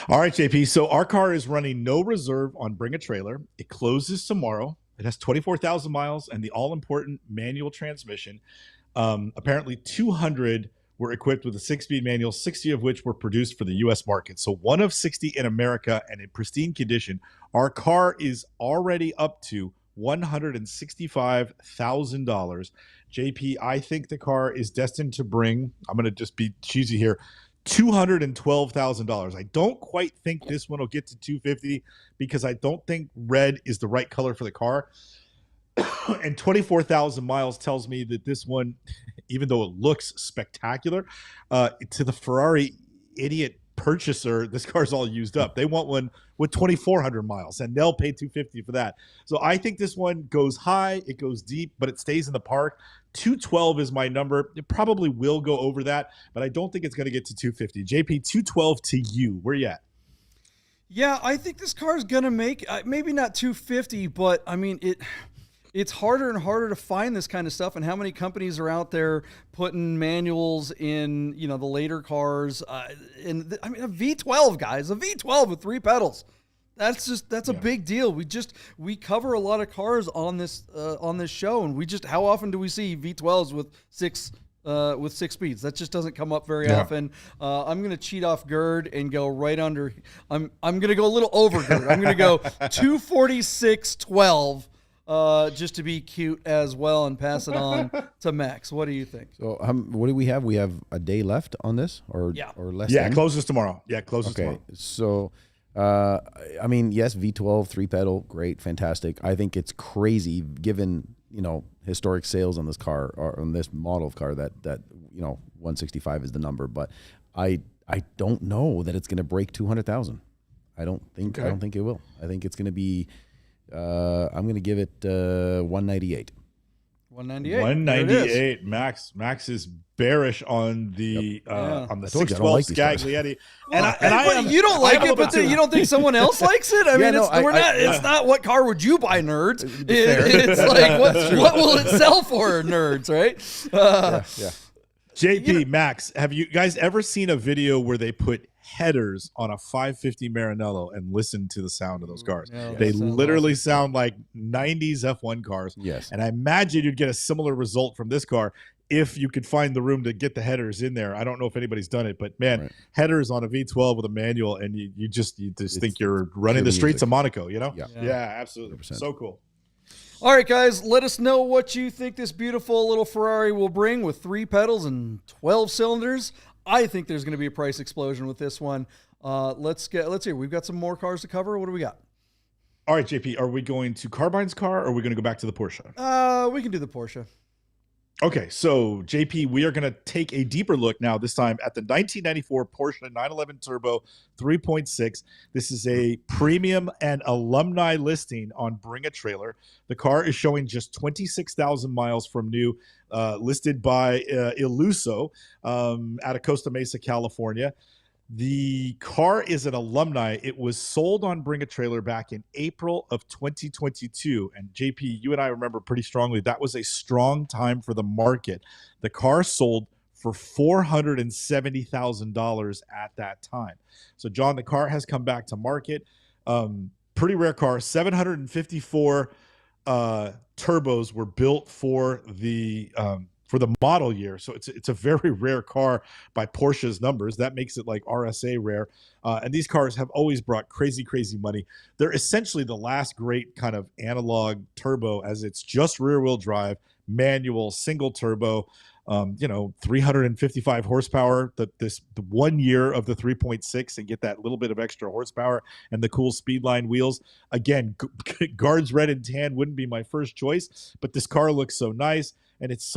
S2: All right, JP. So our car is running no reserve on Bring a Trailer. It closes tomorrow. It has 24,000 miles and the all-important manual transmission. Apparently 200 were equipped with a 6-speed manual, 60 of which were produced for the U.S. market. So 1 of 60 in America and in pristine condition. Our car is already up to $165,000. JP, I think the car is destined to bring, I'm going to just be cheesy here, $212,000. I don't quite think this one will get to $250 because I don't think red is the right color for the car. And 24,000 miles tells me that this one, even though it looks spectacular, to the Ferrari idiot purchaser, this car's all used up. They want one with 2,400 miles, and they'll pay $250 for that. So I think this one goes high, it goes deep, but it stays in the park. 212 is my number. It probably will go over that, but I don't think it's going to get to 250. JP, 212 to you. Where you at?
S1: Yeah, I think this car is going to make maybe not 250, but I mean it's harder and harder to find this kind of stuff, and how many companies are out there putting manuals in, the later cars. I mean, a V12, guys, a V12 with 3 pedals. That's a big deal. We cover a lot of cars on this show, and how often do we see V12s with 6 speeds? That just doesn't come up very often. I'm going to cheat off Gerd and go right under. I'm going to go a little over Gerd. I'm going to go 246.12. Just to be cute as well and pass it on to Max. What do you think?
S3: So what do we have? We have a day left on this or less?
S2: Yeah, it closes tomorrow. Yeah, it closes tomorrow.
S3: So, I mean, yes, V12, 3-pedal, great, fantastic. I think it's crazy given, historic sales on this car or on this model of car that 165 is the number, but I don't know that it's going to break 200,000. I don't think it will. I think it's going to be I'm going to give it 198.
S1: 198.
S2: 198. Max is bearish on the
S3: I told you, I don't
S2: 612
S3: like these cars.
S2: Scaglietti.
S1: You don't like it, but you don't think someone else likes it? I mean, it's not what car would you buy, nerds. It's like what will it sell for, nerds, right?
S2: Yeah. JP, Max, have you guys ever seen a video where they put headers on a 550 Maranello and listen to the sound of those cars? They literally sound like 90s F1 cars.
S3: Yes.
S2: And I imagine you'd get a similar result from this car if you could find the room to get the headers in there. I don't know if anybody's done it, but man, headers on a V12 with a manual, and you just think you're running the streets of Monaco, you know? Yeah, absolutely. 100%. So cool.
S1: All right, guys, let us know what you think this beautiful little Ferrari will bring with 3 pedals and 12 cylinders. I think there's going to be a price explosion with this one. Let's hear. We've got some more cars to cover. What do we got?
S2: All right, JP, are we going to Carbine's car, or are we going to go back to the Porsche?
S1: We can do the Porsche.
S2: Okay, so JP, we are going to take a deeper look now, this time at the 1994 Porsche 911 Turbo 3.6. This is a premium and alumni listing on Bring a Trailer. The car is showing just 26,000 miles from new, listed by Iluso out of Costa Mesa, California. The car is an alumni. It was sold on Bring a Trailer back in April of 2022. And JP, you and I remember pretty strongly that was a strong time for the market. The car sold for $470,000 at that time. So, John, the car has come back to market. Pretty rare car. 754 turbos were built for the model year. So it's a very rare car by Porsche's numbers. That makes it like RSA rare. And these cars have always brought crazy money. They're essentially the last great kind of analog turbo, as it's just rear wheel drive, manual, single turbo, 355 horsepower, the 1 year of the 3.6, and get that little bit of extra horsepower and the cool Speedline wheels. Again, guards red and tan wouldn't be my first choice, but this car looks so nice. And this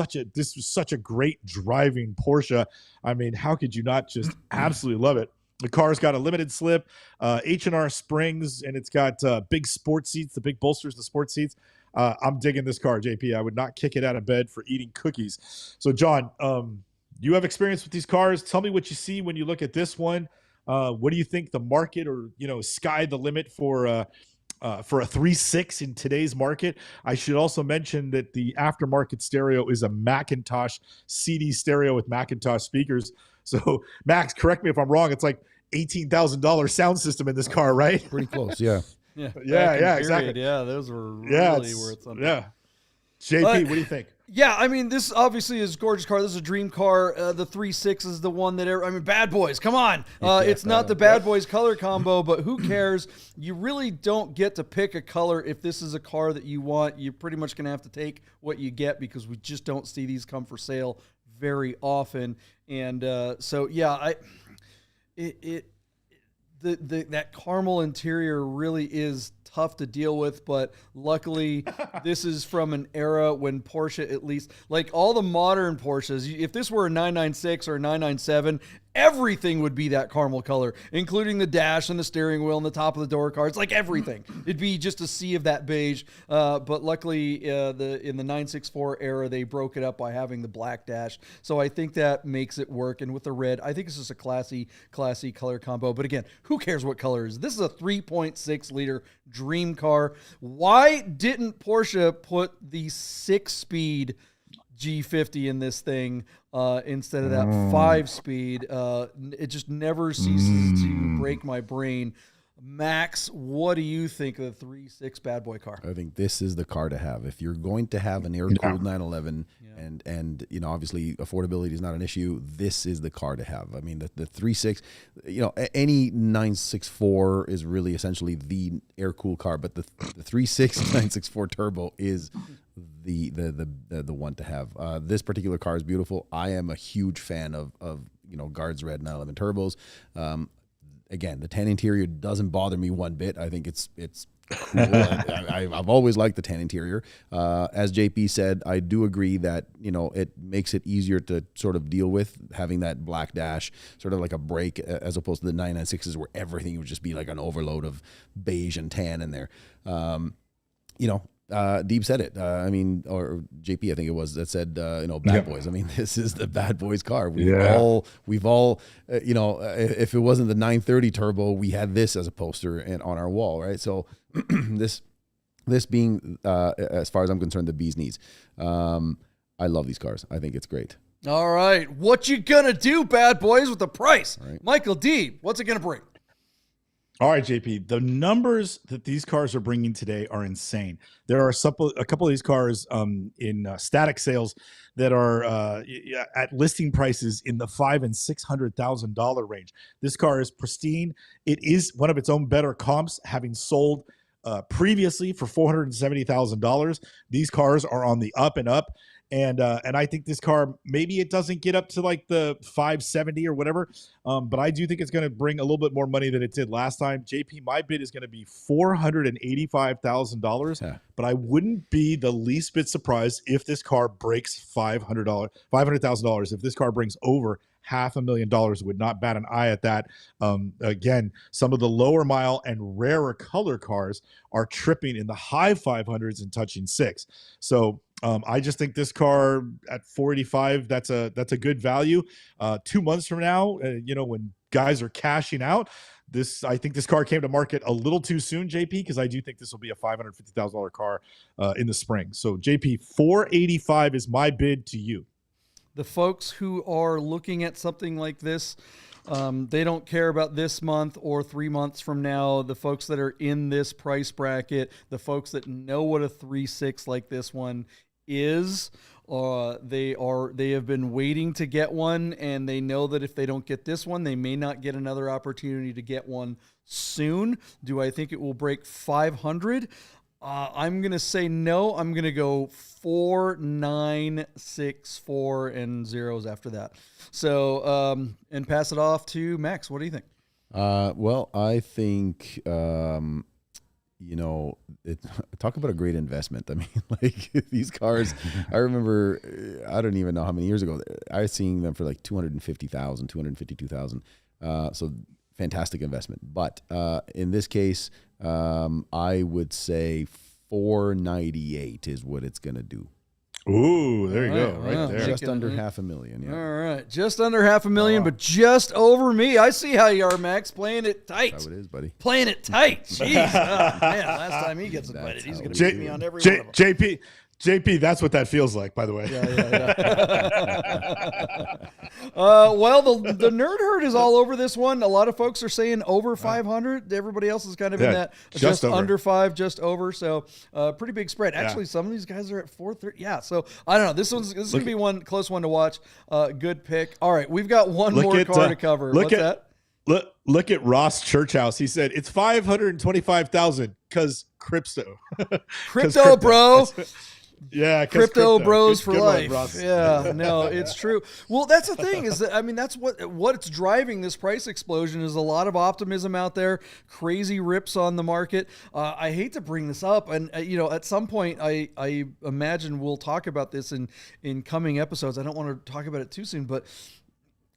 S2: was such a great driving Porsche. I mean, how could you not just absolutely love it? The car's got a limited slip, H&R springs, and it's got big sports seats, the big bolsters, the sports seats. I'm digging this car, JP. I would not kick it out of bed for eating cookies. So, John, you have experience with these cars. Tell me what you see when you look at this one. What do you think the market, or sky the limit for a 3.6 in today's market? I should also mention that the aftermarket stereo is a Macintosh CD stereo with Macintosh speakers. So, Max, correct me if I'm wrong. It's like $18,000 sound system in this car, right?
S3: Pretty close, yeah.
S2: Yeah, exactly.
S1: Yeah, those were really worth something.
S2: Yeah. JP, what do you think?
S1: Yeah, I mean, this obviously is a gorgeous car. This is a dream car. The 3.6 is the one that Bad Boys, come on. It's not the Bad Boys color combo, but who cares? You really don't get to pick a color if this is a car that you want. You're pretty much going to have to take what you get, because we just don't see these come for sale very often. And that caramel interior really is tough to deal with, but luckily this is from an era when Porsche, at least like all the modern Porsches, if this were a 996 or a 997, everything would be that caramel color, including the dash and the steering wheel and the top of the door cards, like everything. It'd be just a sea of that beige. But luckily, in the 964 era, they broke it up by having the black dash. So I think that makes it work. And with the red, I think it's just a classy color combo. But again, who cares what color it is? This is a 3.6 liter dream car. Why didn't Porsche put the 6-speed G50 in this thing instead of that 5-speed? It just never ceases to break my brain. Max, what do you think of the 3.6 bad boy car?
S3: I think this is the car to have if you're going to have an air-cooled 911, and obviously affordability is not an issue. This is the car to have. I mean, the 3.6, any 964 is really essentially the air-cooled car, but the 3.6 964 turbo is the one to have. This particular car is beautiful. I am a huge fan of Guards Red 911 turbos. Again, the tan interior doesn't bother me one bit. I think it's cool. I've always liked the tan interior. As JP said, I do agree that it makes it easier to sort of deal with having that black dash, sort of like a break, as opposed to the 996s where everything would just be like an overload of beige and tan in there. Deeb said it. I mean, or JP, I think it was, that said, bad boys. I mean, this is the bad boys car. We've all, if it wasn't the 930 turbo, we had this as a poster and on our wall, right? So this being, as far as I'm concerned, the bee's knees. I love these cars. I think it's great.
S1: All right, what you gonna do, bad boys, with the price?
S3: Right.
S1: Michael Deeb, what's it gonna bring?
S2: All right, JP, the numbers that these cars are bringing today are insane. There are a couple of these cars in static sales that are at listing prices in the $500,000 and $600,000 range. This car is pristine. It is one of its own better comps, having sold previously for $470,000. These cars are on the up and up. And I think this car, maybe it doesn't get up to like the 570 or whatever, but I do think it's going to bring a little bit more money than it did last time. JP, my bid is going to be $485,000, but I wouldn't be the least bit surprised if this car breaks $500,000. If this car brings over $500,000, would not bat an eye at that. Again, some of the lower mile and rarer color cars are tripping in the high 500s and touching 6. So I just think this car at $485, that's a good value. 2 months from now, when guys are cashing out, I think this car came to market a little too soon, JP, because I do think this will be a $550,000 car in the spring. So JP, $485 is my bid to you.
S1: The folks who are looking at something like this, they don't care about this month or 3 months from now. The folks that are in this price bracket, the folks that know what a 3.6 like this one is, they have been waiting to get one, and they know that if they don't get this one, they may not get another opportunity to get one soon. Do I think it will break 500? I'm going to say no. I'm going to go 4, 9, 6, 4, and zeros after that. So, and pass it off to Max. What do you think?
S3: Well, I think, talk about a great investment. I mean, like these cars, I remember, I don't even know how many years ago, I was seeing them for like $250,000, $252,000. So fantastic investment. But in this case, I would say 498 is what it's going to do.
S2: Ooh, there you go. Right there.
S3: Just under $500,000. Yeah.
S1: All right. Just under $500,000, but just over me. I see how you are, Max. Playing it tight.
S3: That's how it is, buddy.
S1: Playing it tight. Jeez. Oh, man, last time he gets invited, he's going to beat me on every one of them.
S2: JP, that's what that feels like, by the way.
S1: Yeah. Well, the nerd herd is all over this one. A lot of folks are saying over 500. Everybody else is kind of in that just under 5, just over. So pretty big spread. Actually, some of these guys are at 430. Yeah. So I don't know. This is going to be one close one to watch. Good pick. All right, we've got one more car to cover. What's that?
S2: Look at Ross Churchhouse. He said it's 525,000 because crypto.
S1: Crypto, bro.
S2: Yeah,
S1: crypto bros for life.
S2: One,
S1: yeah, no, it's true. Well, that's the thing is that, I mean, that's what's driving this price explosion is a lot of optimism out there, crazy rips on the market. I hate to bring this up, and at some point, I imagine we'll talk about this in coming episodes. I don't want to talk about it too soon, but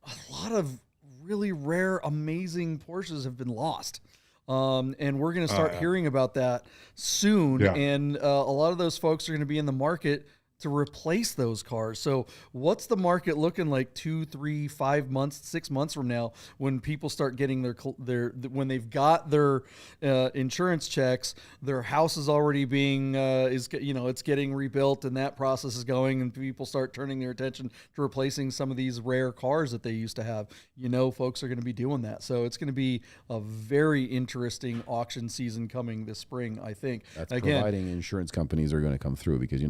S1: a lot of really rare, amazing Porsches have been lost. And we're going to start hearing about that soon. Yeah. And a lot of those folks are going to be in the market to replace those cars. So what's the market looking like 2, 3, 5 months, 6 months from now when people start getting when they've got their insurance checks, their house is already being, it's getting rebuilt and that process is going and people start turning their attention to replacing some of these rare cars that they used to have. Folks are going to be doing that. So it's going to be a very interesting auction season coming this spring, I think.
S3: That's providing insurance companies are going to come through because,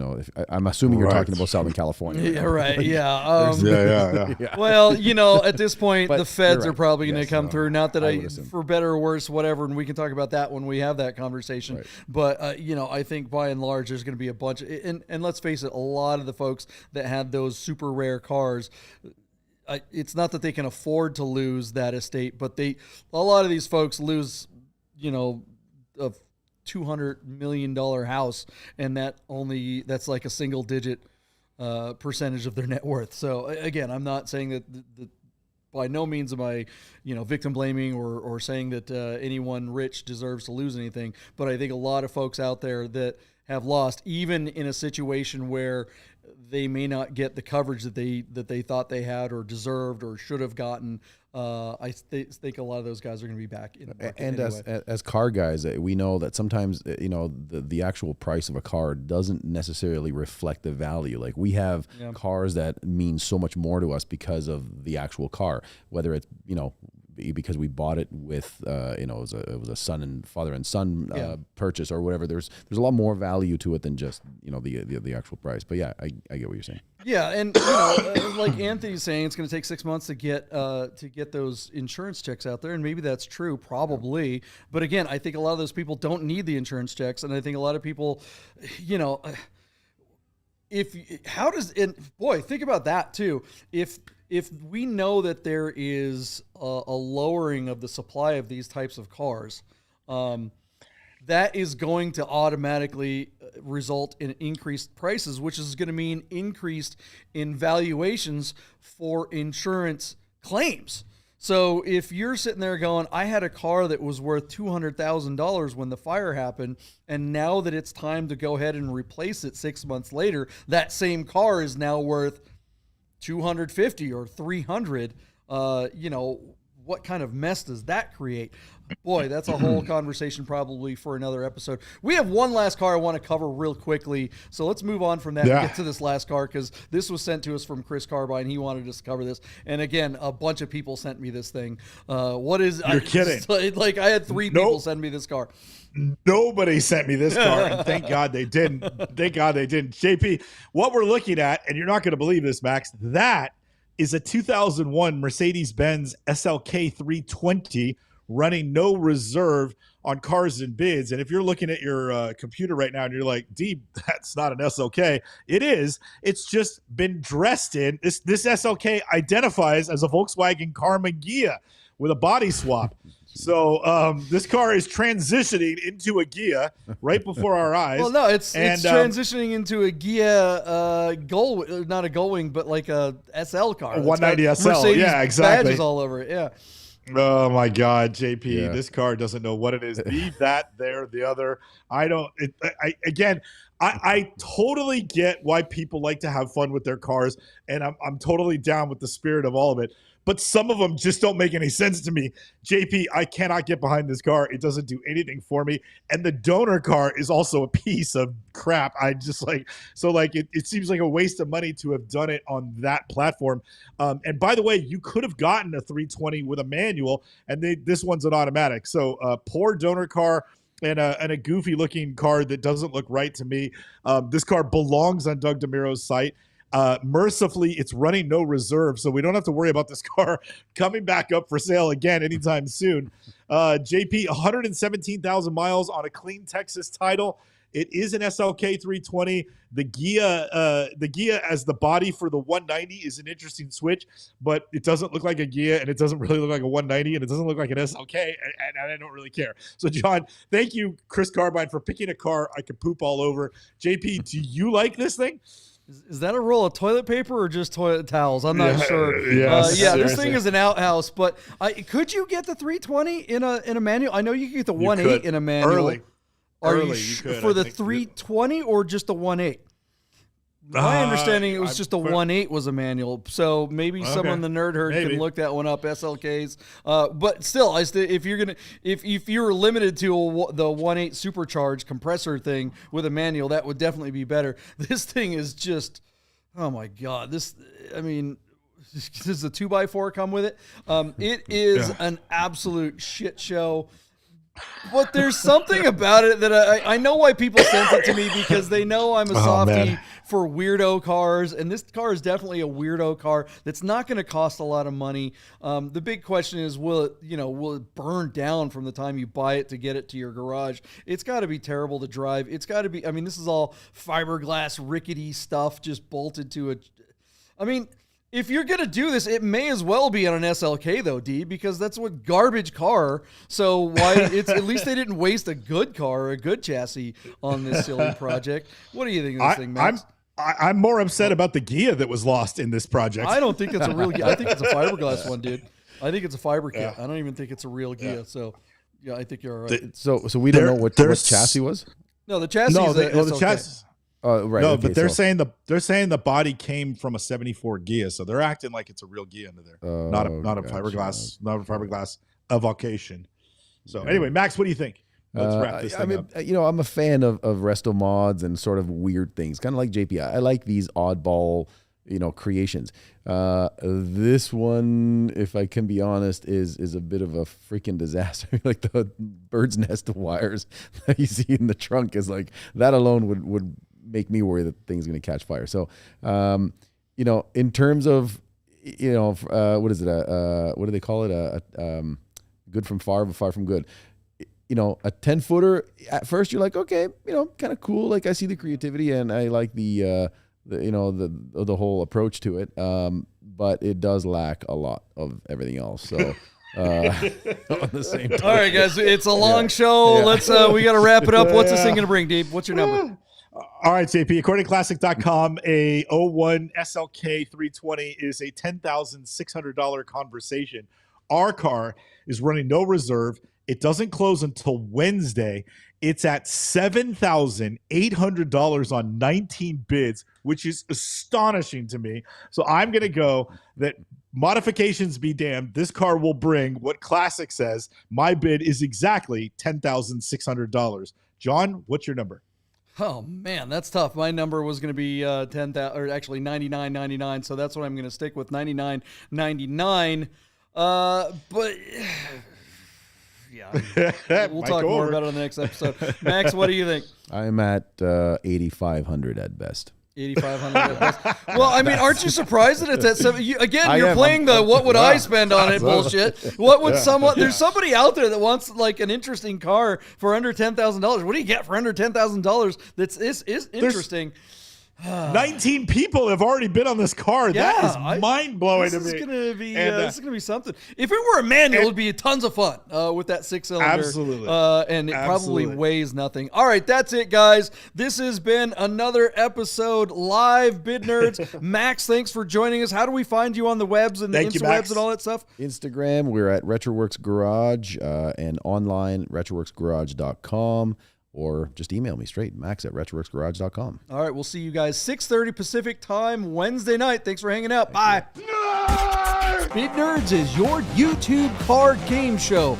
S3: I'm assuming you're talking about Southern California.
S1: Yeah, right. Yeah. Well, at this point, the feds are probably going to come through. Not that for better or worse, whatever, and we can talk about that when we have that conversation. Right. But, I think by and large, there's going to be a bunch and let's face it, a lot of the folks that had those super rare cars, it's not that they can afford to lose that estate, but a lot of these folks lose, a $200 million house, and that's like a single digit percentage of their net worth. So again, I'm not saying that by no means am I, victim blaming or saying that anyone rich deserves to lose anything, but I think a lot of folks out there that have lost, even in a situation where they may not get the coverage that they thought they had or deserved or should have gotten. I think a lot of those guys are going to be back in the market
S3: and
S1: anyway.
S3: as car guys, we know that sometimes the actual price of a car doesn't necessarily reflect the value. Like we have cars that mean so much more to us because of the actual car, whether it's because we bought it with it was a father and son purchase or whatever. There's a lot more value to it than just the actual price. But yeah, I get what you're saying.
S1: Yeah, and like Anthony's saying, it's going to take 6 months to get those insurance checks out there, and maybe that's true, probably. But again, I think a lot of those people don't need the insurance checks, and I think a lot of people, think about that too. If we know that there is a lowering of the supply of these types of cars, that is going to automatically result in increased prices, which is going to mean increased in valuations for insurance claims. So if you're sitting there going, I had a car that was worth $200,000 when the fire happened, and now that it's time to go ahead and replace it 6 months later, that same car is now worth 250 or 300, what kind of mess does that create? Boy, that's a whole conversation probably for another episode. We have one last car I want to cover real quickly, so let's move on from that and get to this last car, because this was sent to us from Chris Carbine. He wanted us to cover this, and again, a bunch of people sent me this thing. You're
S2: kidding.
S1: Like I had three people send me this car.
S2: Nobody sent me this car, and thank God they didn't. Thank God they didn't. JP, what we're looking at, and you're not going to believe this, Max, that is a 2001 Mercedes-Benz SLK320 running no reserve on Cars and Bids. And if you're looking at your computer right now and you're like, Deeb, that's not an SLK. It is. It's just been dressed in. This SLK identifies as a Volkswagen Ghia with a body swap. So this car is transitioning into a Ghia right before our eyes.
S1: Well, no, it's transitioning into a Ghia not a Gullwing, but like a SL car.
S2: A 190 SL.
S1: Mercedes
S2: yeah, exactly.
S1: Badges all over it. Yeah.
S2: Oh my God, JP, this car doesn't know what it is. Leave that there, the other. I totally get why people like to have fun with their cars, and I'm totally down with the spirit of all of it. But some of them just don't make any sense to me. JP, I cannot get behind this car. It doesn't do anything for me. And the donor car is also a piece of crap. It seems like a waste of money to have done it on that platform. And by the way, you could have gotten a 320 with a manual, and this one's an automatic. So poor donor car. And a goofy looking car that doesn't look right to me. This car belongs on Doug DeMiro's site. Mercifully, it's running no reserve, so we don't have to worry about this car coming back up for sale again anytime soon. JP, 117,000 miles on a clean Texas title. It is an SLK 320. The Ghia as the body for the 190 is an interesting switch, but it doesn't look like a Ghia, and it doesn't really look like a 190, and it doesn't look like an SLK, and I don't really care. So, John, thank you, Chris Carbine, for picking a car I could poop all over. JP, do you like this thing?
S1: Is that a roll of toilet paper or just toilet towels? I'm not sure. This thing is an outhouse, but could you get the 320 in a manual? I know you can get the 1.8 in a manual.
S2: Early,
S1: for the 320 or just the 1.8? My understanding, it was just the 1.8 was a manual. So maybe someone in the nerd herd can look that one up. SLKs, but still, if you're limited to the 1.8 supercharged compressor thing with a manual, that would definitely be better. This thing is just, oh my God! Does the 2x4 come with it? It is an absolute shit show. But there's something about it that I know why people sent it to me, because they know I'm a softie for weirdo cars, and this car is definitely a weirdo car that's not going to cost a lot of money. The big question is, will it burn down from the time you buy it to get it to your garage? It's got to be terrible to drive. It's got to be. I mean, this is all fiberglass rickety stuff just bolted to it. I mean, if you're going to do this, it may as well be on an SLK, though, D, because that's what garbage car. So at least they didn't waste a good car or a good chassis on this silly project. What do you think of this thing, Max?
S2: I'm more upset about the Ghia that was lost in this project.
S1: I don't think it's a real Ghia. I think it's a fiberglass one, dude. I think it's a fiber kit. I don't even think it's a real Ghia. So, yeah, I think you're all right.
S3: So we don't know what chassis was?
S1: No, the chassis.
S2: No,
S1: is
S2: the
S1: okay.
S2: chassis.
S3: Right.
S2: No,
S3: okay,
S2: but they're
S3: so-
S2: saying the body came from a 74 Ghia, so they're acting like it's a real Ghia under there, not a
S3: gotcha.
S2: fiberglass avocation. So anyway, Max, what do you think? Let's wrap this thing up.
S3: I'm a fan of resto mods and sort of weird things, kind of like JP. I like these oddball, creations. This one, if I can be honest, is a bit of a freaking disaster. Like the bird's nest of wires that you see in the trunk is like, that alone would make me worry that thing's going to catch fire. So, in terms of, what is it? What do they call it? Good from far, but far from good. A 10-footer, at first you're like, okay, kind of cool. Like I see the creativity and I like the whole approach to it. But it does lack a lot of everything else. So on the same time.
S1: All right, guys, it's a long show.
S3: Yeah.
S1: Let's we got to wrap it up. What's this thing going to bring, Deeb? What's your number?
S2: All right, JP. According to Classic.com, a 01 SLK 320 is a $10,600 conversation. Our car is running no reserve. It doesn't close until Wednesday. It's at $7,800 on 19 bids, which is astonishing to me. So I'm going to go that modifications be damned. This car will bring what Classic says. My bid is exactly $10,600. John, what's your number?
S1: Oh man, that's tough. My number was going to be 10,000, or actually 99.99. So that's what I'm going to stick with, 99.99. But yeah, we'll talk more about it on the next episode. Max, what do you think?
S3: I'm at 8,500 at best.
S1: 8,500 at best. Well, I mean, aren't you surprised that it's at 7? Again, you're
S3: am.
S1: playing the what would I spend on it bullshit. What would someone? There's somebody out there that wants like an interesting car for under $10,000. What do you get for under $10,000? That's is interesting.
S2: 19 people have already been on this car. That is mind-blowing to me.
S1: This is gonna be something. If it were a manual, it would be tons of fun with that 6-cylinder.
S2: Absolutely.
S1: And it probably weighs nothing. All right, that's it, guys. This has been another episode live, Bid Nerds. Max, thanks for joining us. How do we find you on the webs and the Instawebs and all that stuff?
S3: Instagram, we're at RetroWorks Garage, and online, retroworksgarage.com. Or just email me straight, max@retroworksgarage.com.
S1: All right, we'll see you guys 6:30 Pacific time Wednesday night. Thanks for hanging out. Bye. Bid Nerds is your YouTube car game show.